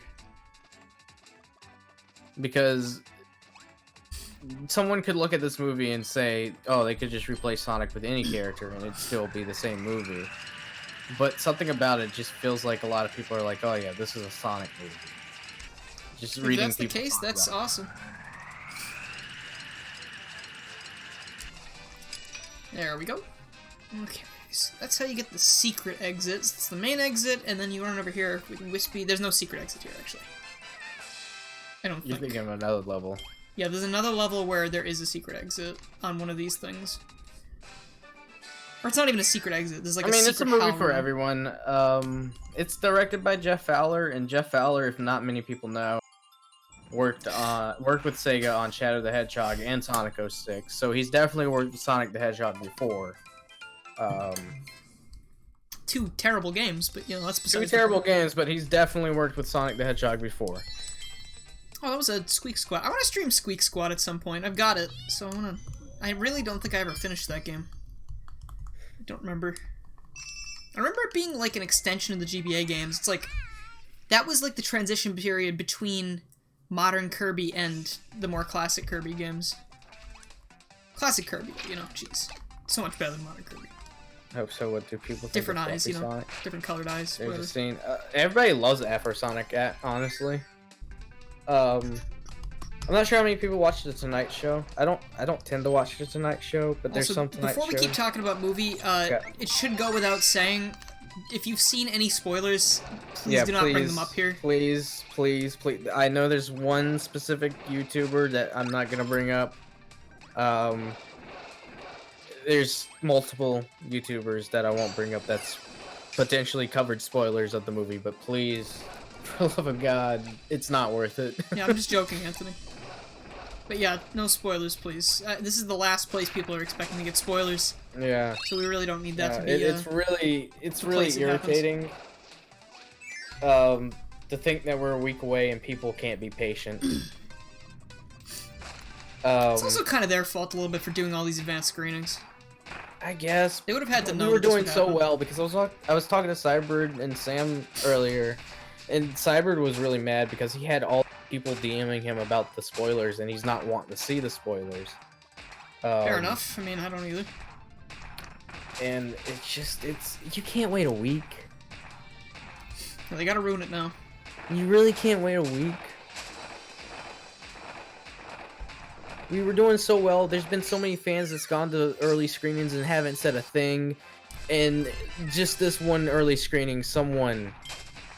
because someone could look at this movie and say, oh, they could just replace Sonic with any character and it'd still be the same movie, but something about it just feels like a lot of people are like, oh yeah, this is a Sonic movie. Just If reading that's the people case, that's awesome. There we go. Okay, so that's how you get the secret exits. It's the main exit, and then you run over here with Wispy. There's no secret exit here, actually. I don't think. You're thinking of another level. Yeah, there's another level where there is a secret exit on one of these things. Or it's not even a secret exit. There's like it's a movie for room. everyone. It's directed by Jeff Fowler, and Jeff Fowler, if not many people know, worked with Sega on Shadow the Hedgehog and Sonic 06. So he's definitely worked with Sonic the Hedgehog before. 2 terrible games, but you know, that's besides 2 terrible games, but he's definitely worked with Sonic the Hedgehog before. Oh, that was a Squeak Squad. I want to stream Squeak Squad at some point. I've got it, so I really don't think I ever finished that game. I don't remember. I remember it being like an extension of the GBA games. It's like, that was like the transition period between modern Kirby and the more classic Kirby games. Classic Kirby, you know, jeez. So much better than modern Kirby. I hope so. What do people think? Different of eyes, you know, Sonic? different colored eyes. There's Whatever. a scene. Everybody loves Afro Sonic, honestly. I'm not sure how many people watch the Tonight Show. I don't tend to watch the Tonight Show, but there's Also, some Tonight before we Show. keep talking about movie, Okay. it should go without saying, if you've seen any spoilers, please do not bring them up here. Please. I know there's one specific YouTuber that I'm not gonna bring up. There's multiple YouTubers that I won't bring up that's potentially covered spoilers of the movie, but please, for the love of God, it's not worth it. Yeah, I'm just joking, Anthony. But yeah, no spoilers, please. This is the last place people are expecting to get spoilers. Yeah. So we really don't need that to be. It's really irritating. To think that we're a week away and people can't be patient. It's also kind of their fault a little bit for doing all these advanced screenings. I guess they would have had to know. We were doing so well because I was talking to Cybird and Sam earlier, and Cybird was really mad because he had all people DMing him about the spoilers, and he's not wanting to see the spoilers. Fair enough. I mean, I don't either. And you can't wait a week. Yeah, they gotta ruin it now. You really can't wait a week. We were doing so well. There's been so many fans that's gone to early screenings and haven't said a thing. And just this one early screening, someone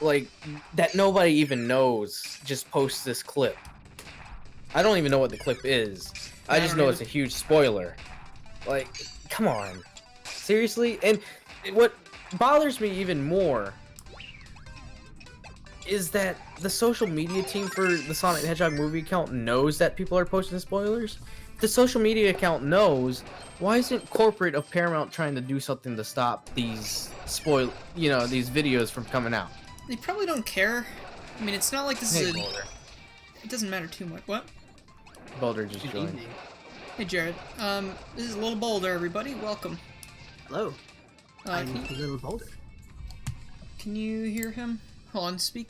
like that nobody even knows just posts this clip. I don't even know what the clip is. I just know it's a huge spoiler. Like, come on. Seriously? And what bothers me even more is that the social media team for the Sonic the Hedgehog movie account knows that people are posting spoilers. If the social media account knows, why isn't corporate of Paramount trying to do something to stop these these videos from coming out? They probably don't care. I mean, it's not like this is Boulder. It doesn't matter too much. What? Boulder just joined. Hey, Jared. This is Little Boulder, everybody. Welcome. Hello. I'm Can Little Boulder. you hear him? Hold on, speak.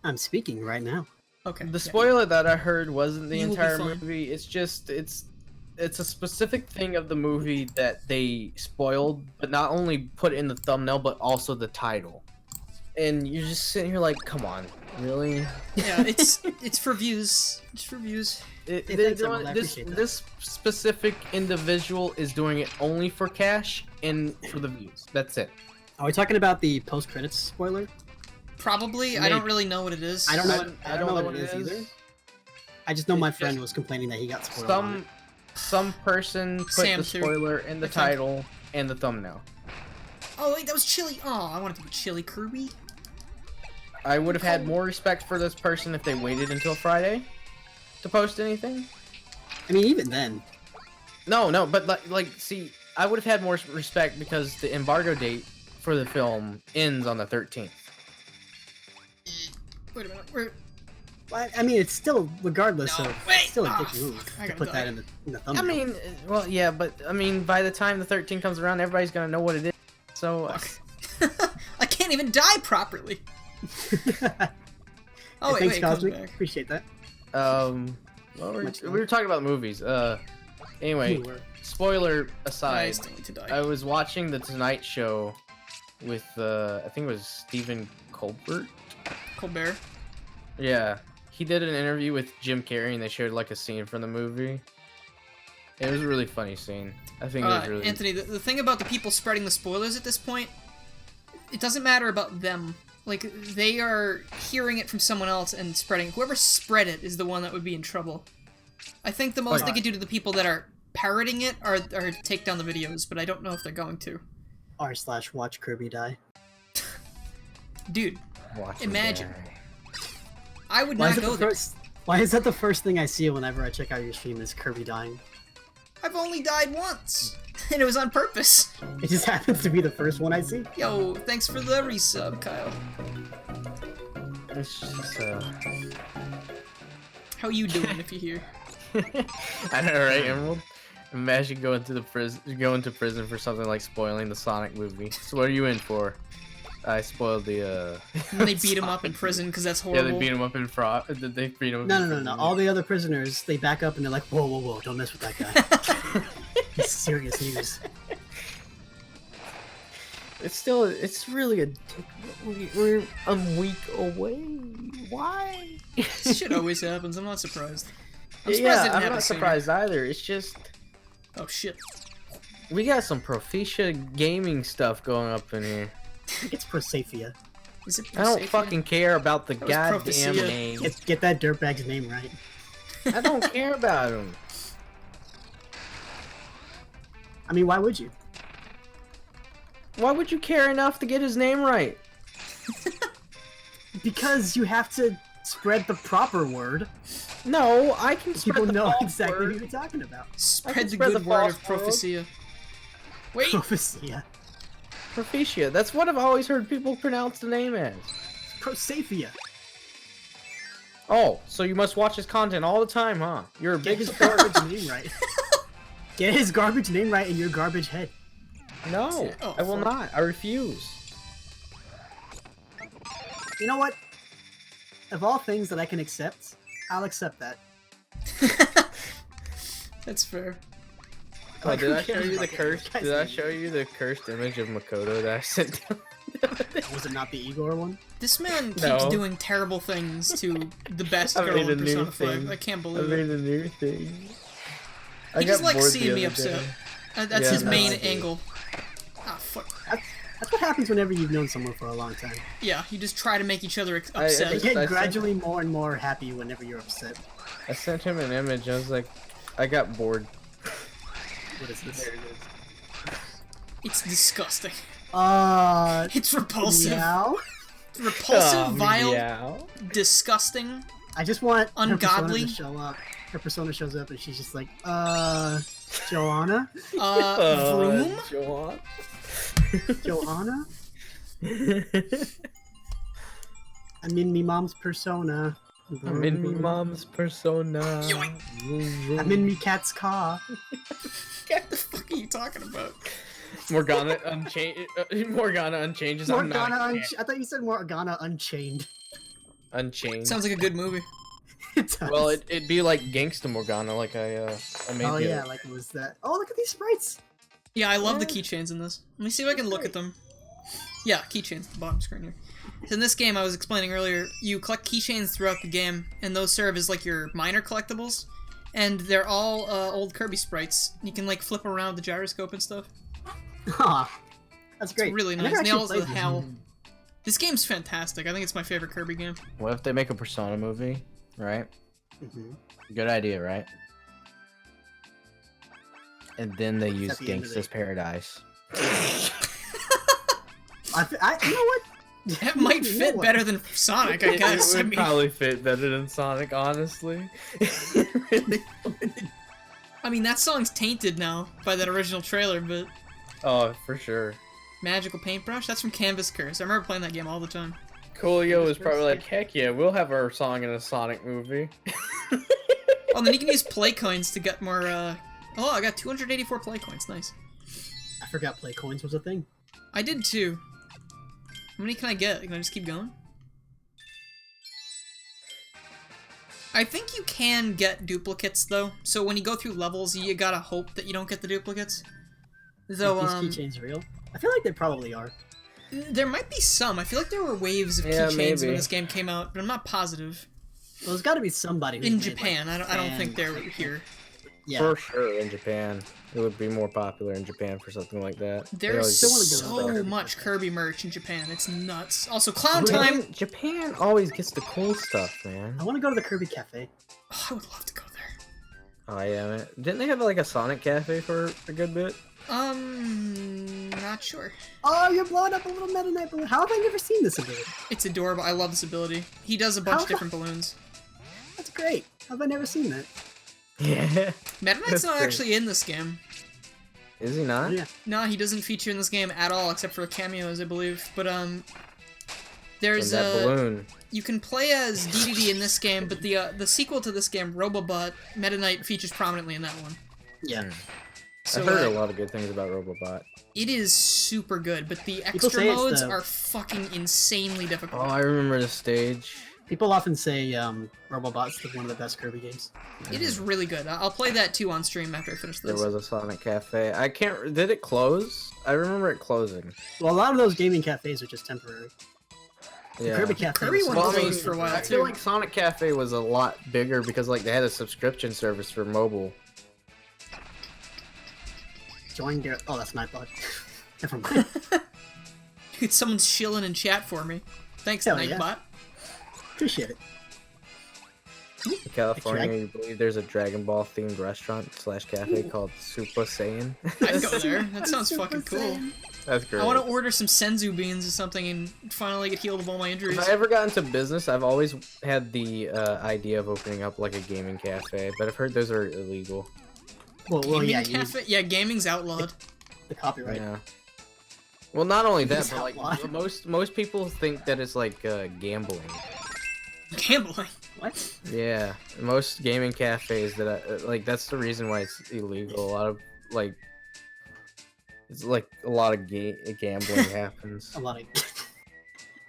I'm speaking right now. Okay. The spoiler that I heard wasn't the You will be entire fine. movie. It's just it's a specific thing of the movie that they spoiled, but not only put in the thumbnail, but also the title. And you're just sitting here like, come on, really? Yeah, it's for views. It's for views. Thanks, Emerald, I appreciate that. This specific individual is doing it only for cash and for the views. That's it. Are we talking about the post-credits spoiler? Probably. I don't really know what it is. I don't know what it is either. I just know my friend was complaining that he got spoiled. Some person put Sam the too, spoiler in the I think. title and the thumbnail. Oh wait, that was Chili. Oh, I wanted to be Chili Kirby. I would have had more respect for this person if they waited until Friday to post anything. I mean, even then. No, but see, I would have had more respect because the embargo date for the film ends on the 13th. Wait a minute. Where? Well, I mean, it's still, regardless No, of, wait! it's still a dick Ah, move I to gotta put die. that in the I thumbnail. mean, well, yeah, but I mean, by the time the 13th comes around, everybody's gonna know what it is. So, I can't even die properly. Oh wait, Thanks, wait, it comes Cosmic. back. Appreciate that. well, we were talking about movies. Anyway, You were. spoiler I aside, still need to die. I was watching the Tonight Show with I think it was Stephen Colbert. Colbert. Yeah, he did an interview with Jim Carrey, and they showed like a scene from the movie. It was a really funny scene. I think it was really. Anthony, the thing about the people spreading the spoilers at this point, it doesn't matter about them. Like, they are hearing it from someone else and spreading it. Whoever spread it is the one that would be in trouble. I think the most they could do to the people that are parroting it are take down the videos, but I don't know if they're going to. r/watch Kirby die. Dude, Watch him imagine. die. I would Why not is, go there. why is that the first thing I see whenever I check out your stream is Kirby dying? I've only died once, and it was on purpose. It just happens to be the first one I see. Yo, thanks for the resub, Kyle. It's just How you doing if you're here? I know, right, Emerald? Imagine going to prison for something like spoiling the Sonic movie. So what are you in for? I spoiled the And then they beat him up in prison because that's horrible. Yeah, they beat him up in fraud. They beat him up. No. All the other prisoners, they back up and they're like, whoa, don't mess with that guy. It's serious news. It's really a. We're a week away. Why? This shit always happens. I'm not surprised. I'm surprised it Yeah, didn't I'm happen not sooner. surprised either. It's just. Oh shit. We got some Proficia gaming stuff going up in here. I think it's Prosafia. Is it I don't Prosafia? fucking care about the was goddamn Proficia. name. Get that dirtbag's name right. I don't care about him. I mean, why would you? Why would you care enough to get his name right? Because you have to spread the proper word. No, I can spread People the know false exactly word. what you're talking about. Spread the spread good the word of false word. Prophecia. Wait! Prophecia. Proficia. That's what I've always heard people pronounce the name as. Prosafia. Oh, so you must watch his content all the time, huh? You're a Get big his garbage name right. Get his garbage name right in your garbage head. No, Oh, I will fuck. not. I refuse. You know what? Of all things that I can accept, I'll accept that. That's fair. Oh, did I Who show cares you the about that cursed? guy's Did I name? show you the cursed image of Makoto that I sent down? Was it not the Igor one? This man keeps No. doing terrible things to the best I girl made a in new Persona 5. thing. I can't I believe made it. a new thing. He just likes bored seeing the me other upset. day. That's Yeah, his main that's it. angle. Ah, fuck. That's what happens whenever you've known someone for a long time. Yeah, you just try to make each other I upset. They just- get I gradually more and more happy whenever you're upset. I sent him an image. I was like, I got bored. What is this? It's disgusting. It's repulsive. Meow. It's repulsive, Oh, vile, meow. disgusting. I just want her Ungodly. persona to show up. Her persona shows up and she's just like, Joanna? Vroom? Joanne. Joanna? I'm in me mom's persona. I'm in me mom's persona. Yoink. I'm in me cat's car. What the fuck are you talking about? Morgana Morgana Unchanges. I'm not Morgana a cat. I thought you said Morgana Unchained. Unchained. Sounds like a good movie. It does. Well, it'd be like Gangsta Morgana, like I made. Oh the- yeah, like it was that. Oh, look at these sprites. Yeah, I love the keychains in this. Let me see if I can look at them. Yeah, keychains at the bottom screen here. So in this game, I was explaining earlier, you collect keychains throughout the game, and those serve as like your minor collectibles. And they're all old Kirby sprites. You can like flip around the gyroscope and stuff. Aw, that's It's great. really I never nice. actually Nails played the this. hell. This game's fantastic. I think it's my favorite Kirby game. What if they make a Persona movie, right? Mhm. Good idea, right? And then they use at the end of Gangsta's Paradise. You know what? That might You know fit what? better than Sonic, I guess. It I would mean, probably fit better than Sonic, honestly. I mean, that song's tainted now by that original trailer, but Oh, for sure. Magical Paintbrush? That's from Canvas Curse. I remember playing that game all the time. Coolio is probably like, heck yeah, we'll have our song in a Sonic movie. Oh, and then you can use play coins to get more, Oh, I got 284 play coins. Nice. I forgot play coins was a thing. I did too. How many can I get? Can I just keep going? I think you can get duplicates, though. So when you go through levels, you gotta hope that you don't get the duplicates. Though, Are these keychains real? I feel like they probably are. there might be some. I feel like there were waves of Yeah, keychains maybe. when this game came out, but I'm not positive. Well, there's got to be somebody who's In made, Japan, like, I don't think they're fan- here. Yeah. For sure, in Japan. It would be more popular in Japan for something like that. They There's always get wanna go to so Kirby much Cafe. Kirby merch in Japan. It's nuts. Also, Clown Really? Time! Japan always gets the cool stuff, man. I want to go to the Kirby Cafe. Oh, I would love to go there. Oh yeah, man. Didn't they have like a Sonic Cafe for a good bit? Not sure. Oh, you're blowing up a little Meta Knight balloon. How have I never seen this ability? It's adorable. I love this ability. He does a bunch How- of different balloons. That's great. How have I never seen that? Yeah. Meta Knight's That's not great. actually in this game. Is he not? Yeah. No, he doesn't feature in this game at all, except for cameos, I believe. But, In there's that balloon. you can play as DDD in this game, but the sequel to this game, Robobot, Meta Knight features prominently in that one. Yeah. So, I've heard a lot of good things about Robobot. it is super good, but the People extra say it's modes the- are fucking insanely Oh, difficult. I remember the stage. People often say Robobot's one of the best Kirby games. It is really good. I'll play that too on stream after I finish There this. was a Sonic Cafe. I can't. Did it close? I remember it closing. Well, a lot of those gaming cafes are just temporary. The Yeah. Kirby Cafe. Kirby was one so closed temporary. for a while, I feel like Sonic Cafe was a lot bigger because like they had a subscription service for mobile. Join their. Oh, that's Nightbot. Never mind. Dude, someone's shilling in chat for me. Thanks, Hell yeah. Nightbot. Appreciate it. In California, Drag- you believe there's a Dragon Ball themed restaurant / cafe called Super Saiyan? I'd go there. That sounds fucking cool. That's great. I want to order some senzu beans or something and finally get healed of all my injuries. If I ever got into business, I've always had the idea of opening up like a gaming cafe, but I've heard those are illegal. Well, Gaming yeah, cafe? Yeah, gaming's outlawed. the copyright. Yeah. Well, not only that, It's but like outlawed. most people think that it's like gambling. Gambling. What? Yeah, most gaming cafes that I, like that's the reason why it's illegal. A lot of like it's like a lot of gambling happens. A lot of.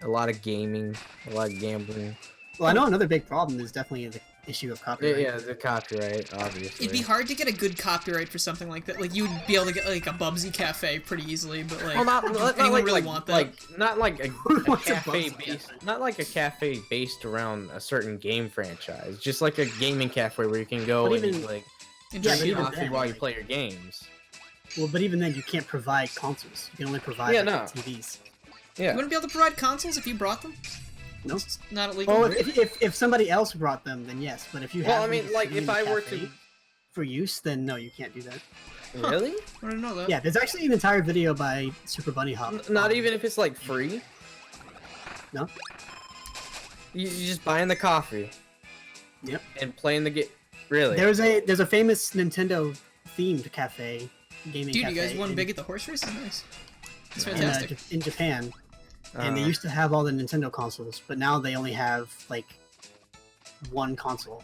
A lot of gaming, a lot of gambling. Well, I know another big problem is definitely the issue of Yeah, copyright. yeah, the copyright, obviously. It'd be hard to get a good copyright for something like that. Like, you'd be able to get, like, a Bubsy cafe pretty easily, but, like, Well, not anyone like, really like, want that? like not like a What's a cafe Bubsy based, cafe? not like a cafe based around a certain game franchise. Just like a gaming cafe where you can go But and even- like And yeah, just- but get even coffee then, while you like- play your games. Well, but even then, you can't provide consoles. You can only provide Yeah, like, no. TVs. You Yeah. wouldn't be able to provide consoles if you brought them? No. It's not illegal? Well, if somebody else brought them, then yes. But if you have, Well, I mean, them like in if the I were cafe to, for use, then no, you can't do that. really, I didn't know that. Yeah, there's actually an entire video by Super Bunny Hop. not even if it's like free. No. You just buying the coffee. Yep. And playing the game. Really? There's a famous Nintendo themed cafe, gaming Dude, cafe. you guys won in, big at the horse races? Nice. That's in, fantastic. in Japan, and they used to have all the Nintendo consoles, but now they only have like one console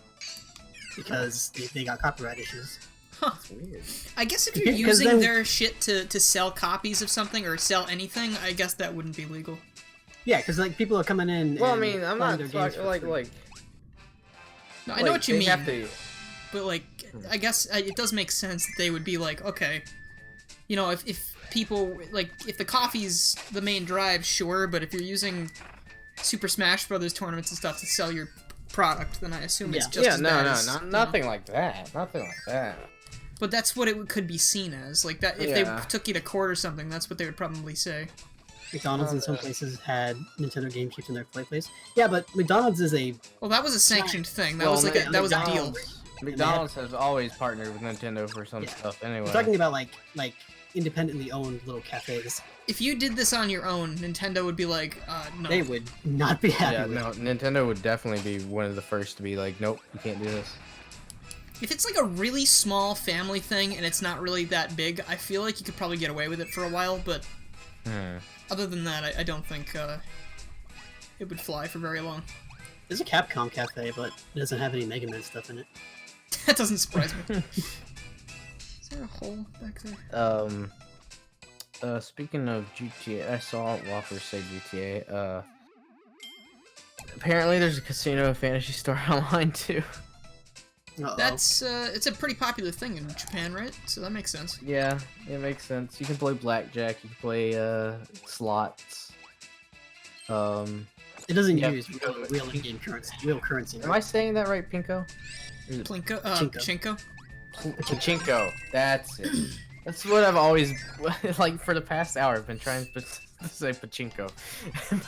because they got copyright issues. That's weird. I guess if you're Because using then- their shit to sell copies of something or sell anything, I guess that wouldn't be legal. Yeah, because like people are coming in. Well, I and mean, I'm playing not their games talking for like free. No, I know what you they mean, have to- but like, I guess it does make sense that they would be like, okay, you know, if people, like, if the coffee's the main drive, sure, but if you're using Super Smash Brothers tournaments and stuff to sell your product, then I assume it's Yeah. just yeah, as no, bad no, as, no, you know. nothing like that. Nothing like that. But that's what it could be seen as. Like, that if Yeah. they took you to court or something, that's what they would probably say. McDonald's in some places had Nintendo Game Chips in their place. Yeah, but McDonald's is a Well, that was a sanctioned thing. That Well, was like Ma- that was a deal. McDonald's has always partnered with Nintendo for some Yeah. stuff. Anyway. we're talking about like independently owned little cafes. If you did this on your own, Nintendo would be like, no. They would not be happy yeah, with no, it. Nintendo would definitely be one of the first to be like, nope, you can't do this. If it's like a really small family thing and it's not really that big, I feel like you could probably get away with it for a while, but other than that, I don't think it would fly for very long. There's a Capcom cafe, but it doesn't have any Mega Man stuff in it. That doesn't surprise me. Is there a hole back there? Speaking of GTA, I saw Walker say GTA. Apparently there's a casino and fantasy store online too. Uh-oh. That's, it's a pretty popular thing in Japan, right? So that makes sense. Yeah, it makes sense. You can play blackjack. You can play slots. It doesn't yeah. use real in-game currency. Real currency. Am I saying that right, Pinko? Plinko, Pachinko. Chinko? Pachinko. That's it. That's what I've always like for the past hour. I've been trying to say pachinko.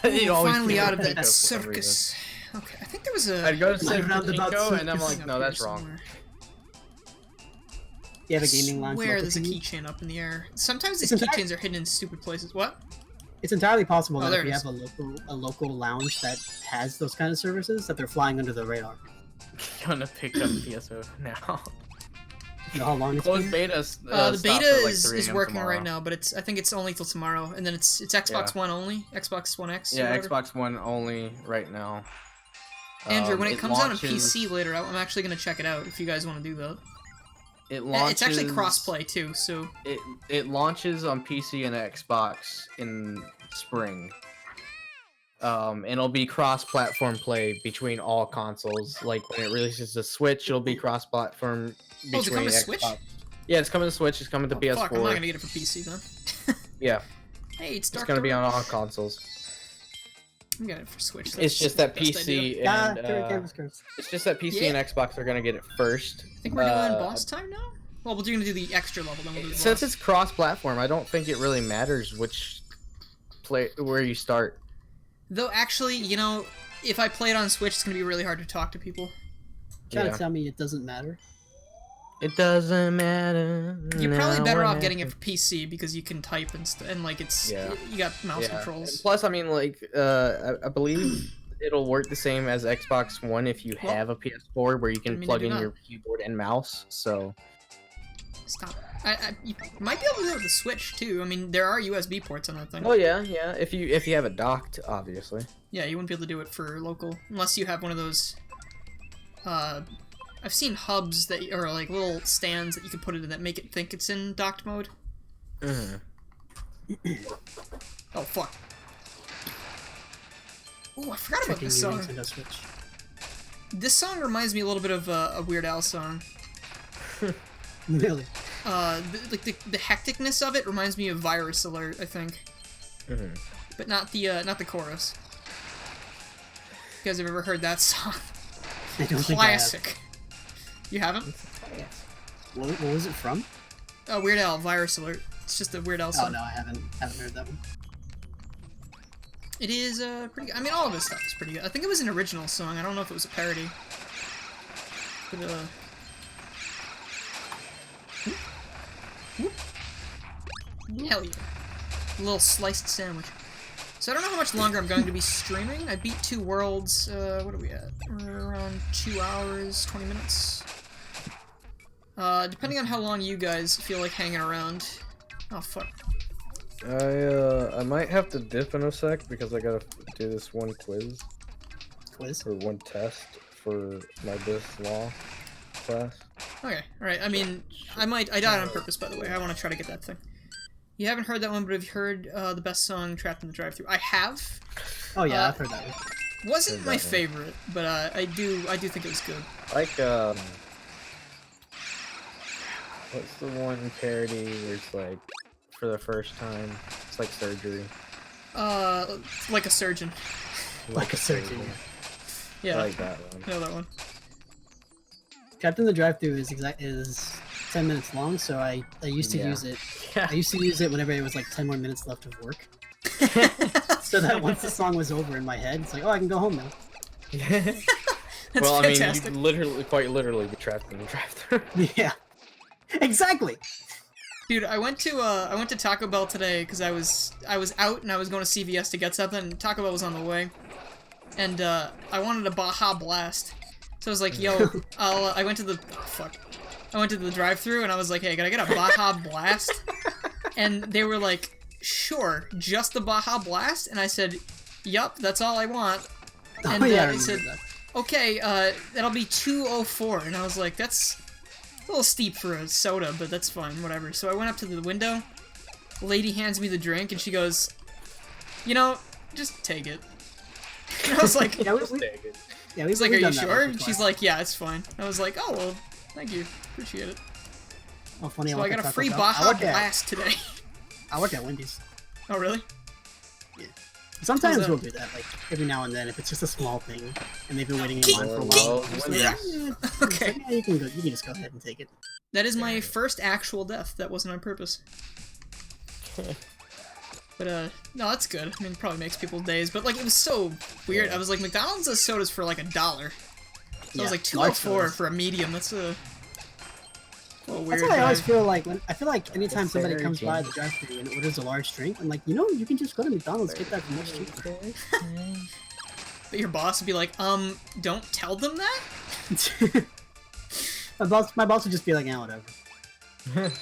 But it Ooh, always finally feels out of like that pachinko for some reason. circus. Okay, I think there was a... I'd go to say Roundabout pachinko, and I'm circus. like, no, that's wrong. You have a gaming lounge. Where local there's a to you? keychain up in the air. Sometimes these It's keychains are hidden in stupid places. What? It's entirely possible Oh, that there if you it have a local lounge that has those kind of services, that they're flying under the radar. Gonna pick up PSO now. You know how long it's Closed been? beta. The stops beta at, like, 3 is a.m. working tomorrow. right now, but I think it's only till tomorrow, and then it's Xbox Yeah. One only, Xbox One X. or Yeah, whatever. Xbox One only right now. Andrew, when it comes out on launches- PC later, I'm actually gonna check it out if you guys want to do that. it launches. It's actually crossplay too, so It launches on PC and Xbox in spring. And it'll be cross-platform play between all consoles. Like when it releases the Switch, it'll be cross-platform between Oh, is it coming to Xbox. Switch? Yeah, it's coming to Switch. It's coming to Oh, PS4. fuck, I'm not gonna get it for PC then. Yeah, Hey, it's it's Dark gonna be on Dark. all consoles. I'm getting it for Switch. It's That's just that the best idea. PC and Cameras curse. it's just that PC and Xbox are gonna get it first. I think we're doing boss time now. Well, we're gonna do the extra level, then we'll do the Since boss. it's cross-platform, I don't think it really matters where you start. Though, actually, you know, if I play it on Switch, it's gonna be really hard to talk to people. Trying Yeah. to tell me it doesn't matter. It doesn't matter. You're probably now better what off getting it happened. for PC because you can type and like it's Yeah. you got mouse Yeah. controls. Plus, I mean, like, I believe it'll work the same as Xbox One if you Well, have a PS4 where you I can mean, I plug do in not. your keyboard and mouse. So Stop. You might be able to do it with the Switch too. I mean, there are USB ports on that thing. oh yeah, if you have it docked, obviously. Yeah, you wouldn't be able to do it for local unless you have one of those. I've seen hubs that are like little stands that you can put it in that make it think it's in docked mode. Mhm. Oh fuck. Oh, I forgot about Tricking this you, song. Nintendo Switch. This song reminds me a little bit of a Weird Al song. Really? The hecticness of it reminds me of Virus Alert, I think, Mhm. but not the chorus. You guys have ever heard that song? I don't think I have. Classic. You haven't? What was it from? Weird Al, Virus Alert. It's just a Weird Al Oh song. no, I haven't heard that one. It is pretty good. I mean, all of his stuff is pretty good. I think it was an original song. I don't know if it was a parody. But, hell yeah. A little sliced sandwich. So I don't know how much longer I'm going to be streaming. I beat 2 worlds. What are we at? We're around 2 hours, 20 minutes. Depending on how long you guys feel like hanging around. Oh, fuck. I might have to dip in a sec because I gotta do this one quiz Quiz? or one test for my Business Law class. Okay, alright. I mean, I died on purpose, by the way. I want to try to get that thing. You haven't heard that one, but have you heard the best song, Trapped in the Drive-Thru? I have. Oh yeah, I've heard that one. Wasn't Heard my that one. favorite, but I do think it was good. Like what's the one parody where it's like for the first time? It's like surgery. Like a surgeon. Like a surgeon. Yeah, I like that one. I know that one. Trapped in the Drive-Thru is 10 minutes long, so I used to Yeah. use it. Yeah. I used to use it whenever it was like 10 more minutes left of work. So that once the song was over in my head, it's like, oh, I can go home now. That's well, fantastic. I mean, you literally, quite literally, be trapped in the drive-thru. Yeah. Exactly. Dude, I went to Taco Bell today because I was out and I was going to CVS to get something. And Taco Bell was on the way, and I wanted a Baja Blast, so I was like, "Yo, I went to the I went to the drive-thru and I was like, "Hey, can I get a Baja Blast?" And they were like, "Sure, just the Baja Blast." And I said, "Yup, that's all I want." And Oh, yeah, I they remember said, that. "Okay, that'll be $2.04." And I was like, "That's a little steep for a soda, but that's fine, whatever." So I went up to the window. Lady hands me the drink, and she goes, "You know, just take it." And I was like, Yeah, I was like, "Are you sure?" And she's like, "Yeah, it's fine." I was like, "Oh well, thank you, appreciate it." oh, funny. So work I got at a Taco free Bell. Baja Blast today. I work at Wendy's. Oh really? Sometimes How's that? we'll do that, like every now and then, if it's just a small thing, and they've been waiting in line for a while. Well, we're just Wendy's. like, "Yeah, Okay. it's like, yeah, you can go. You can just go ahead and take it." That is my first actual death. That wasn't on purpose. But no, that's good. I mean, it probably makes people's days. But like, it was so weird. I was like, McDonald's does sodas for like $1. So I Yeah, was like large $2.04 sodas. for a medium. That's a little weird. That's why I always vibe. feel like I feel like anytime It's somebody very comes by the genius. drive-thru and orders a large drink, I'm like, you can just go to McDonald's, get that for much cheaper. But your boss would be like, don't tell them that? my boss would just be like, yeah, whatever.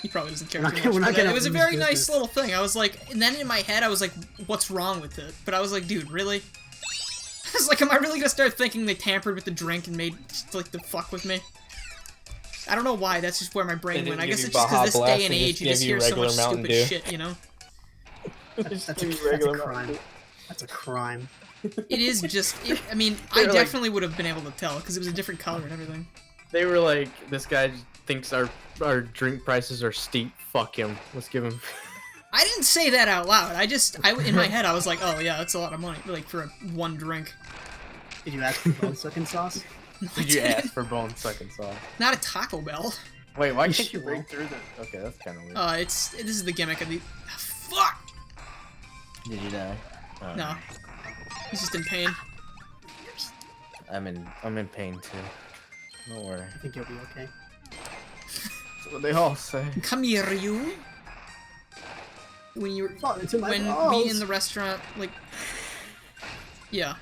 He probably doesn't care We're too not- much. we're not But gonna it was a lose very nice business. little thing. I was like, and then in my head, I was like, what's wrong with it? But I was like, dude, really? I was like, am I really gonna start thinking they tampered with the drink and made, like, the fuck with me? I don't know why, that's just where my brain They went. I didn't guess give it's you just because Baja this day Blast, and they age, just you just gave you hear so much regular Mountain stupid Dew. shit, you know? That's a crime. That's a crime. It is just, I mean, I They're like- definitely would have been able to tell, because it was a different color and everything. They were like, this guy thinks our drink prices are steep. Fuck him. Let's give him. I didn't say that out loud. In my head, I was like, oh yeah, that's a lot of money, like, for one drink. Did you ask for bone sucking sauce? Did you ask for bone sucking sauce? Not a Taco Bell. Wait, why can't you break through the? Okay, that's kind of weird. This is the gimmick of the. Fuck. Did you die? Oh. No. He's just in pain. I'm in pain too. Don't worry. I think you'll be okay. That's what they all say. Come here, you. When you when we in the restaurant, like, yeah,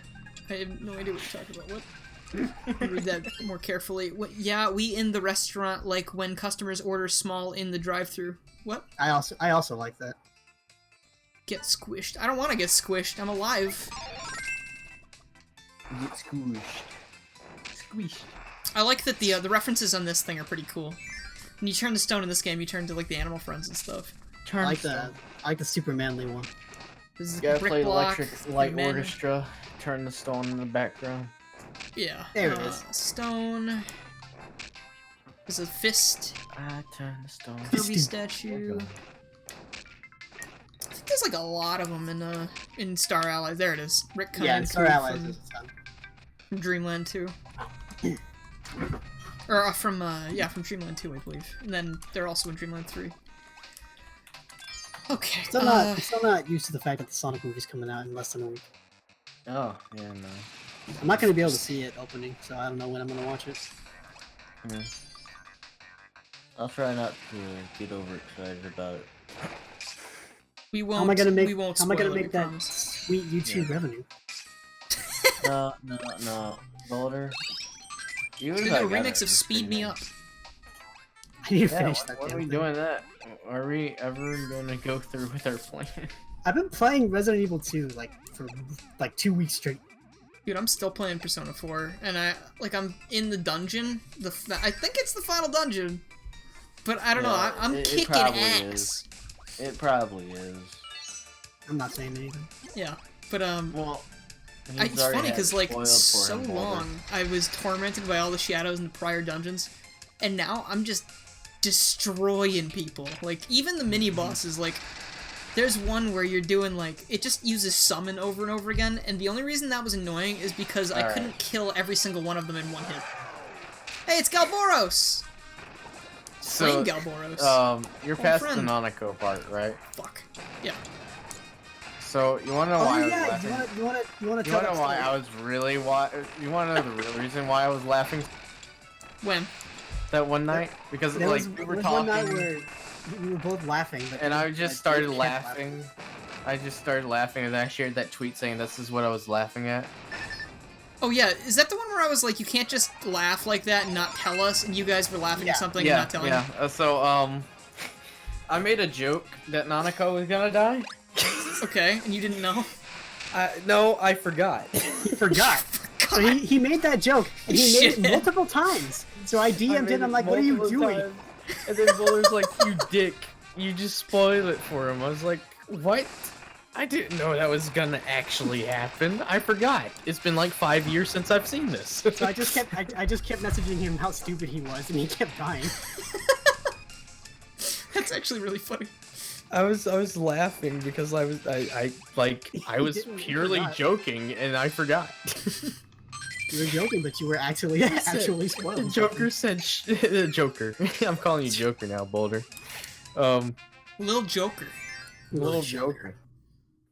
I have no idea what you're talking about. What? Read that more carefully. What? Yeah, we in the restaurant, like when customers order small in the drive-through. What? I also like that. Get squished. I don't want to get squished. I'm alive. Get squished. Squished. I like that the references on this thing are pretty cool. When you turn to stone in this game, you turn to like the animal friends and stuff. I like the super manly one. This is You gotta brick play block, Electric Light men. Orchestra. Turn the stone in the background. Yeah. There it is. Stone. There's a fist. I turn the stone. Kirby statue. I think there's like a lot of them in Star Allies. There it is. Rick Cunningham. Yeah, Star Allies is a ton. From Dreamland 2. Or from Dreamland 2, I believe. And then they're also in Dreamland 3. Okay. Still not used to the fact that the Sonic movie's coming out in less than a week. Oh, yeah, no. I'm not gonna be able to see it opening, so I don't know when I'm gonna watch it. Yeah. I'll try not to get overexcited about it. We won't. How am I gonna make? We won't How am I gonna spoil it, make we that promise. sweet YouTube revenue? No, Boulder. You We got a remix of Speed Me Up. I need to Yeah, finish that. when are damn we thing. doing that? Are we ever gonna go through with our plan? I've been playing Resident Evil 2 for 2 weeks straight. Dude, I'm still playing Persona 4, and I'm in the dungeon. I think it's the final dungeon, but I don't know. I'm it kicking probably ass. is. It probably is. I'm not saying anything. Yeah, but Well, it's funny because like spoiled for so him, Boulder. long I was tormented by all the shadows in the prior dungeons, and now I'm just destroying people. Like even the mini bosses, like there's one where you're doing like it just uses summon over and over again, and the only reason that was annoying is because I couldn't kill every single one of them in one hit. Hey, it's Galboros. So, Playing Galboros. you're Old past friend. the Nanako part, right? Fuck. Yeah. So you wanna know why I was laughing? You wanna You tell wanna that know why story? I was really You wanna know the real reason why I was laughing When? that one night? Because There like was, we were there was talking, one night where we were both laughing, but and I like, just we started kept laughing. I just started laughing, and then I shared that tweet saying this is what I was laughing at. Oh yeah, is that the one where I was like, you can't just laugh like that and not tell us, and you guys were laughing Yeah. at something and Yeah, not telling yeah. me? So I made a joke that Nanako was gonna die. Okay, and you didn't know? No, I forgot. He forgot. So he made that joke, and he made Shit. it multiple times. So I DM'd him, I'm like, what are you doing? And then Boulder's like, you dick. You just spoiled it for him. I was like, what? I didn't know that was gonna actually happen. I forgot. It's been like 5 years since I've seen this. So I just kept messaging him how stupid he was, and he kept dying. That's actually really funny. I was laughing because I was purely forgot. joking and I forgot. You were joking, but you were actually spoiled. Joker said Joker. I'm calling you Joker now, Boulder. Lil Joker. Little Joker.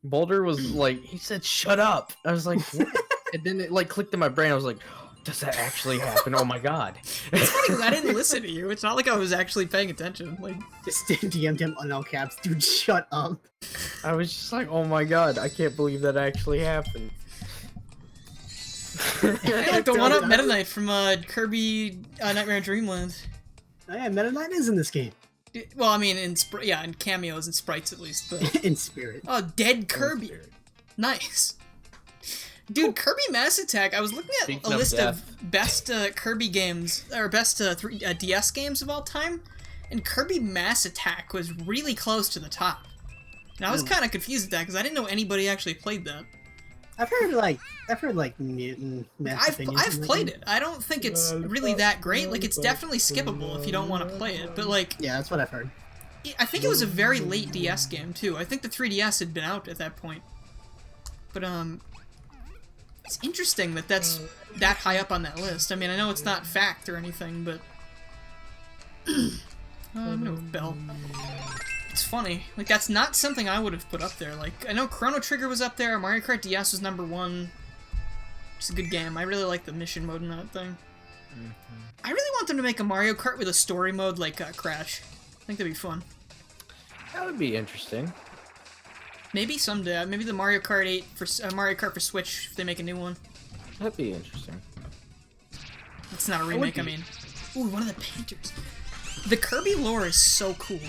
Boulder was like, he said, "Shut up." I was like, what? And then it like clicked in my brain. I was like, does that actually happen? Oh my god. It's funny because I didn't listen to you. It's not like I was actually paying attention. Like, Just DM'd him on all caps, dude. Shut up. I was just like, oh my god, I can't believe that actually happened. hey, like the one up Meta Knight from Kirby Nightmare in Dreamland. Oh, yeah, Meta Knight is in this game. Well, I mean, in cameos and sprites at least. But In spirit. oh, dead Kirby. Nice. Dude, Kirby Mass Attack, I was looking at Speaking a of list death. of best Kirby games, or best DS games of all time, and Kirby Mass Attack was really close to the top. And I was kind of confused at that, because I didn't know anybody actually played that. I've heard Newton. I've played it. I don't think it's really that great. Like, it's definitely skippable if you don't want to play it, but like, Yeah, that's what I've heard. I think it was a very late DS game, too. I think the 3DS had been out at that point. But, it's interesting that that's that high up on that list. I mean, I know it's not fact or anything, but I'm gonna go with Bell. It's funny. Like, that's not something I would have put up there. Like, I know Chrono Trigger was up there, Mario Kart DS was #1. It's a good game. I really like the mission mode in that thing. I really want them to make a Mario Kart with a story mode like Crash. I think that'd be fun. That would be interesting. Maybe someday. Maybe the Mario Kart 8 for Mario Kart for Switch if they make a new one. That'd be interesting. It's not a remake, I mean. Ooh, one of the painters. The Kirby lore is so cool.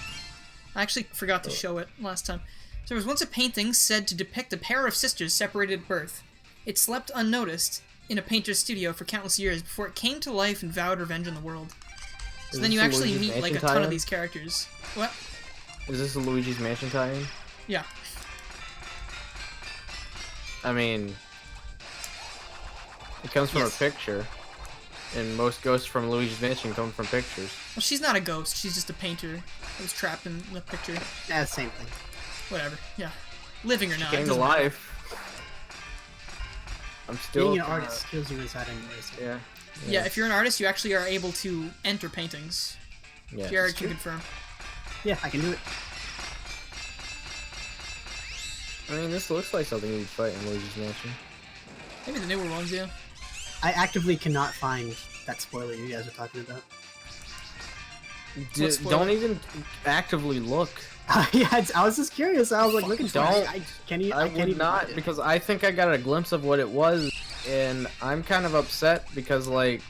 I actually forgot to show it last time. There was once a painting said to depict a pair of sisters separated at birth. It slept unnoticed in a painter's studio for countless years before it came to life and vowed revenge on the world. So then you actually meet like a ton of these characters. What? Is this a Luigi's Mansion tie-in? Yeah. I mean, it comes from a picture, and most ghosts from Luigi's Mansion come from pictures. Well, she's not a ghost. She's just a painter that was trapped in the picture. Yeah, same thing. Whatever. Yeah. Living or not. Came to life. I'm still being an artist kills you inside anyways. Yeah. Yeah, if you're an artist, you actually are able to enter paintings. Yeah. Jared can confirm. Yeah, I can do it. I mean, this looks like something you'd fight in Luigi's Mansion. Maybe the newer ones, yeah. I actively cannot find that spoiler you guys are talking about. Don't even actively look. Yeah, I was just curious. I was like looking for it. I can't even not, find it. because I think I got a glimpse of what it was, and I'm kind of upset because, like,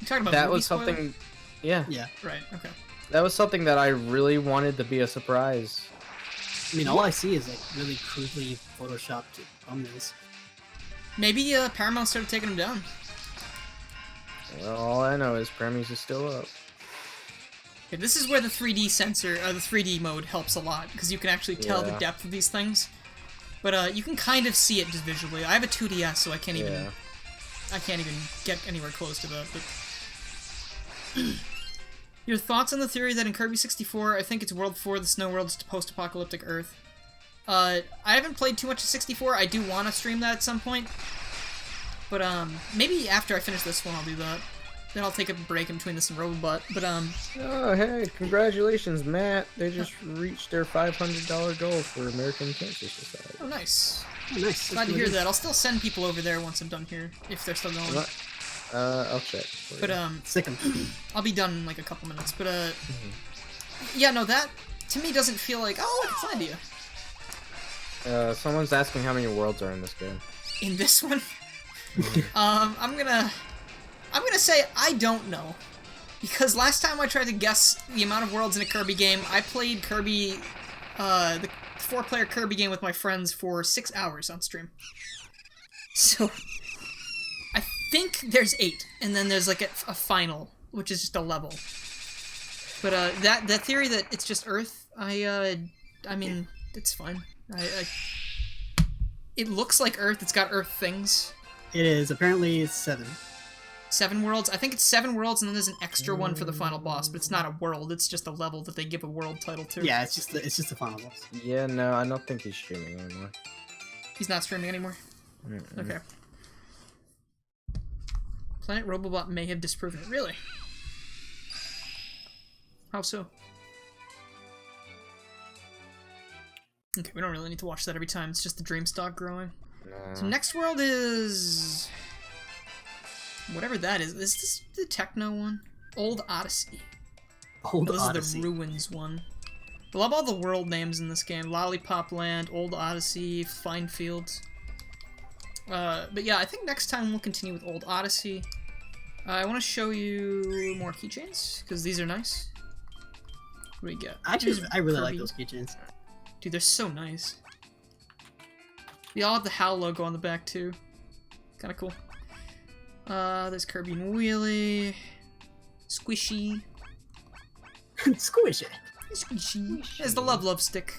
You talking about that movie was spoiler? something. Yeah, Yeah. Right, okay. that was something that I really wanted to be a surprise. I mean, all I see is like really crudely photoshopped thumbnails. Maybe Paramount started taking them down. Well, all I know is Premies is still up. Okay, this is where the 3D sensor, the 3D mode helps a lot, because you can actually tell the Yeah. depth of these things. But you can kind of see it just visually. I have a 2DS, so I can't even get anywhere close to that. But your thoughts on the theory that in Kirby 64, I think it's World 4, the Snow World's post-apocalyptic Earth. I haven't played too much of 64. I do want to stream that at some point. But maybe after I finish this one, I'll do that. Then I'll take a break in between this and Robobot. But Oh, hey, congratulations, Matt. They just reached their $500 goal for American Cancer Society. oh, nice. Oh, nice. Glad to hear that. I'll still send people over there once I'm done here, if they're still going. I'll check. for you. But Sick 'em. I'll be done in like a couple minutes. But yeah, no, that to me doesn't feel like, oh, look, it's Landia. Someone's asking how many worlds are in this game. In this one, I'm gonna say I don't know, because last time I tried to guess the amount of worlds in a Kirby game, I played Kirby, the 4-player Kirby game with my friends for 6 hours on stream. So I think there's 8, and then there's like a final, which is just a level. But that theory that it's just Earth, I mean, it's fine. It looks like Earth. It's got Earth things. It is. Apparently it's 7. 7 worlds. I think it's 7 worlds, and then there's an extra one for the final boss. But it's not a world. It's just a level that they give a world title to. Yeah, it's just the final boss. Yeah, no, I don't think he's streaming anymore. He's not streaming anymore. Okay. Planet Robobot may have disproven it. Really? How so? Okay, we don't really need to watch that every time. It's just the dream stock growing. No. So next world is whatever that is. Is this the Techno one? Old Odyssey. Old This Odyssey. is the Ruins one. I love all the world names in this game. Lollipop Land, Old Odyssey, Fine Fields. But yeah, I think next time we'll continue with Old Odyssey. I want to show you more keychains, because these are nice. What do we get? Actually, Here's I really like Kirby. those keychains. Dude, they're so nice. They all have the HAL logo on the back, too. Kinda cool. There's Kirby and Wheelie. Squishy. Squish it. Squishy. There's the Love Stick.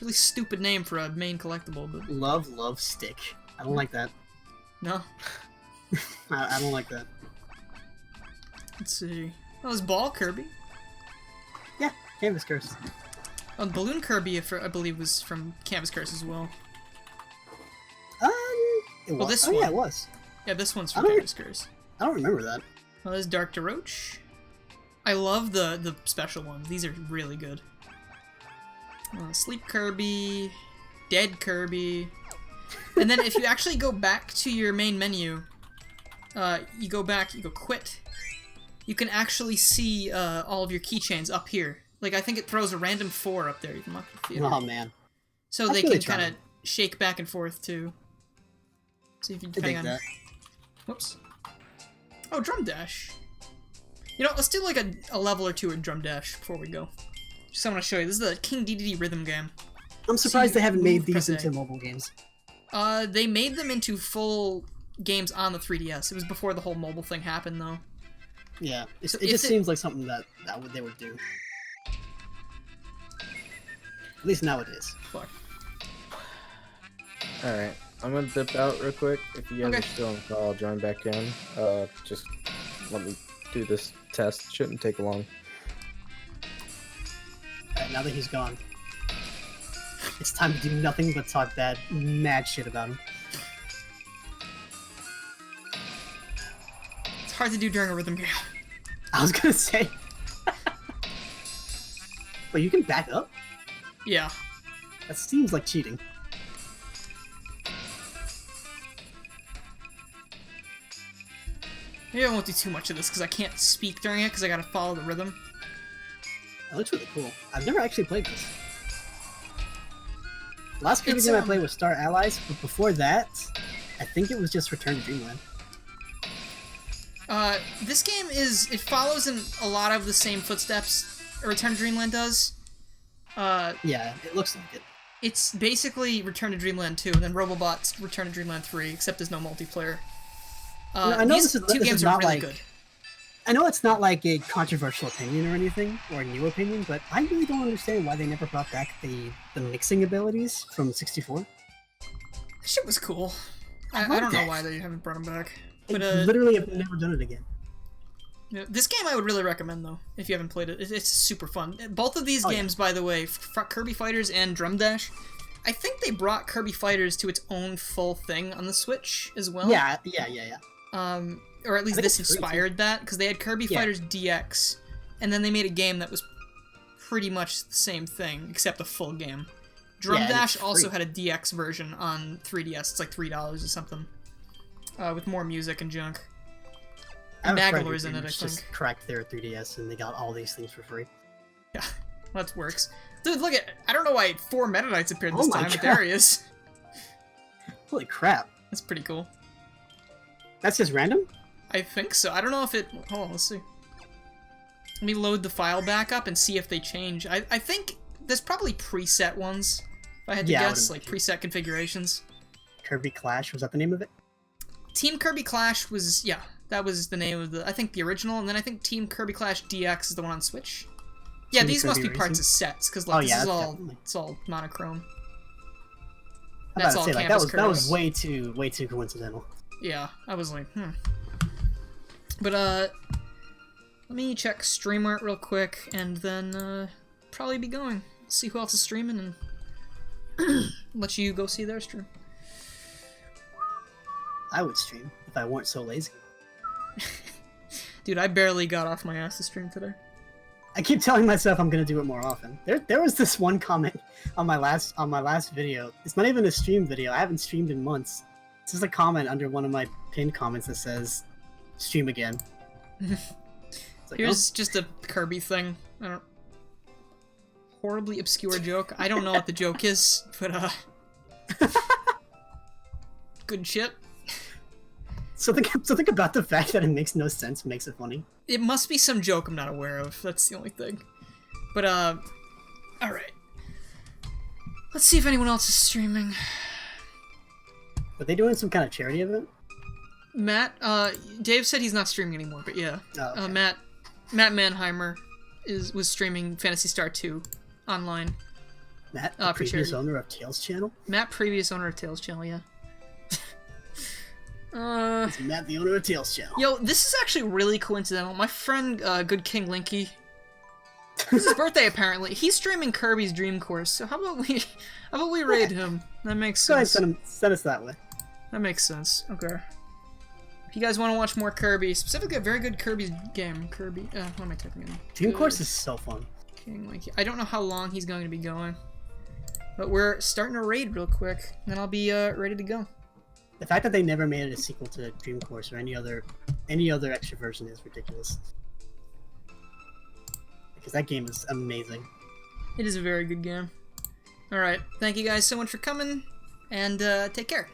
Really stupid name for a main collectible, but... Love stick. I don't like that. No? I don't like that. Let's see. Oh, there's Ball Kirby. Yeah, Canvas Curse. Oh, Balloon Kirby, I believe, was from Canvas Curse as well. It was. Well, this oh, yeah, one. it was. Yeah, this one's I from don't- Canvas Curse. I don't remember that. Oh, there's Dark DeRoach. I love the special ones. These are really good. Sleep Kirby, Dead Kirby, and then if you actually go back to your main menu, you go quit. You can actually see all of your keychains up here. Like I think it throws a random 4 up there. You can look at the theater. Oh man. So That's they really can kind of shake back and forth too. See if you I dig on. that. Whoops. Oh, Drum Dash. You know, let's do like a level or 2 at Drum Dash before we go. Just I want to show you. This is the King DDD rhythm game. I'm surprised they haven't made these press A. into mobile games. They made them into full games on the 3DS. It was before the whole mobile thing happened, though. Yeah, it So just seems like something that they would do. At least nowadays. Fuck. Alright, I'm gonna dip out real quick. If you guys Okay. are still on the call, I'll join back in. Just let me do this test. Shouldn't take long. Alright, now that he's gone, it's time to do nothing but talk mad shit about him. It's hard to do during a rhythm game. I was gonna say. Wait, you can back up? Yeah. That seems like cheating. Maybe I won't do too much of this because I can't speak during it because I gotta follow the rhythm. That looks really cool. I've never actually played this. Last Kirby It's, game I played was Star Allies, but before that, I think it was just Return to Dreamland. This game it follows in a lot of the same footsteps Return to Dreamland does. Yeah, it looks like it. It's basically Return to Dreamland 2 and then Robobot's Return to Dreamland 3, except there's no multiplayer. I know these this is two games are not really like good. I know it's not like a controversial opinion or anything, or a new opinion, but I really don't understand why they never brought back the mixing abilities from 64. That shit was cool. I love don't know that. why they haven't brought them back. They But literally have never done it again. yeah, this game I would really recommend though if you haven't played it. It's super fun. Both of these Oh, yeah. games, by the way, Kirby Fighters and Drum Dash. I think they brought Kirby Fighters to its own full thing on the Switch as well. Yeah. Or at least I think this it's free, too. inspired that because they had Kirby Yeah. Fighters DX, and then they made a game that was pretty much the same thing except a full game. Drum Yeah, and Dash it's also free. had a DX version on 3DS. It's like $3 or something, with more music and junk. I have a friend Magalor's who in it, I just think. cracked their 3DS and they got all these things for free. Yeah, that works. Dude, look at I don't know why 4 Meta Knights appeared this Oh my time, but God. there he is. Holy crap! That's pretty cool. That's just random? I think so. I don't know if it... Hold on, let's see. Let me load the file back up and see if they change. I think there's probably preset ones, if I had to Yeah, I would guess, like imagine. preset configurations. Kirby Clash, was that the name of it? Team Kirby Clash was, yeah, that was the name of I think the original, and then I think Team Kirby Clash DX is the one on Switch. Yeah, Team these must be Kirby parts Racing? of sets, because Oh, look, this yeah, is that's all, definitely. it's all monochrome. I'm That's about all to say, like, Canvas that was Kirby. way too coincidental. Yeah, I was like, But, let me check stream art real quick, and then, probably be going. See who else is streaming, and let you go see their stream. I would stream if I weren't so lazy. Dude, I barely got off my ass to stream today. I keep telling myself I'm gonna do it more often. There was this one comment on my last video. It's not even a stream video. I haven't streamed in months. It's just a comment under one of my pinned comments that says, "Stream again." It's like, Here's just a Kirby thing. I don't... Horribly obscure joke. I don't know what the joke is, but, good shit. Something about the fact that it makes no sense makes it funny. It must be some joke I'm not aware of. That's the only thing. But, alright. Let's see if anyone else is streaming. But they doing some kind of charity event? Matt, Dave said he's not streaming anymore, but yeah. Oh, okay. Matt Mannheimer was streaming Phantasy Star 2 online. Matt, for the previous charity. owner of Tails Channel? Matt, previous owner of Tails Channel, yeah. Is Matt the owner of Tails Channel? Yo, this is actually really coincidental. My friend, Good King Linky, it's his birthday apparently. He's streaming Kirby's Dream Course, so how about we raid him? That makes Go ahead, sense. send us that way. That makes sense. Okay. If you guys want to watch more Kirby, specifically a very good Kirby game, Kirby. What am I typing in? Dream Course is so fun. King Link. I don't know how long he's going to be going, but we're starting a raid real quick, and then I'll be ready to go. The fact that they never made it a sequel to Dream Course or any other extra version is ridiculous. Because that game is amazing. It is a very good game. All right, thank you guys so much for coming, and take care.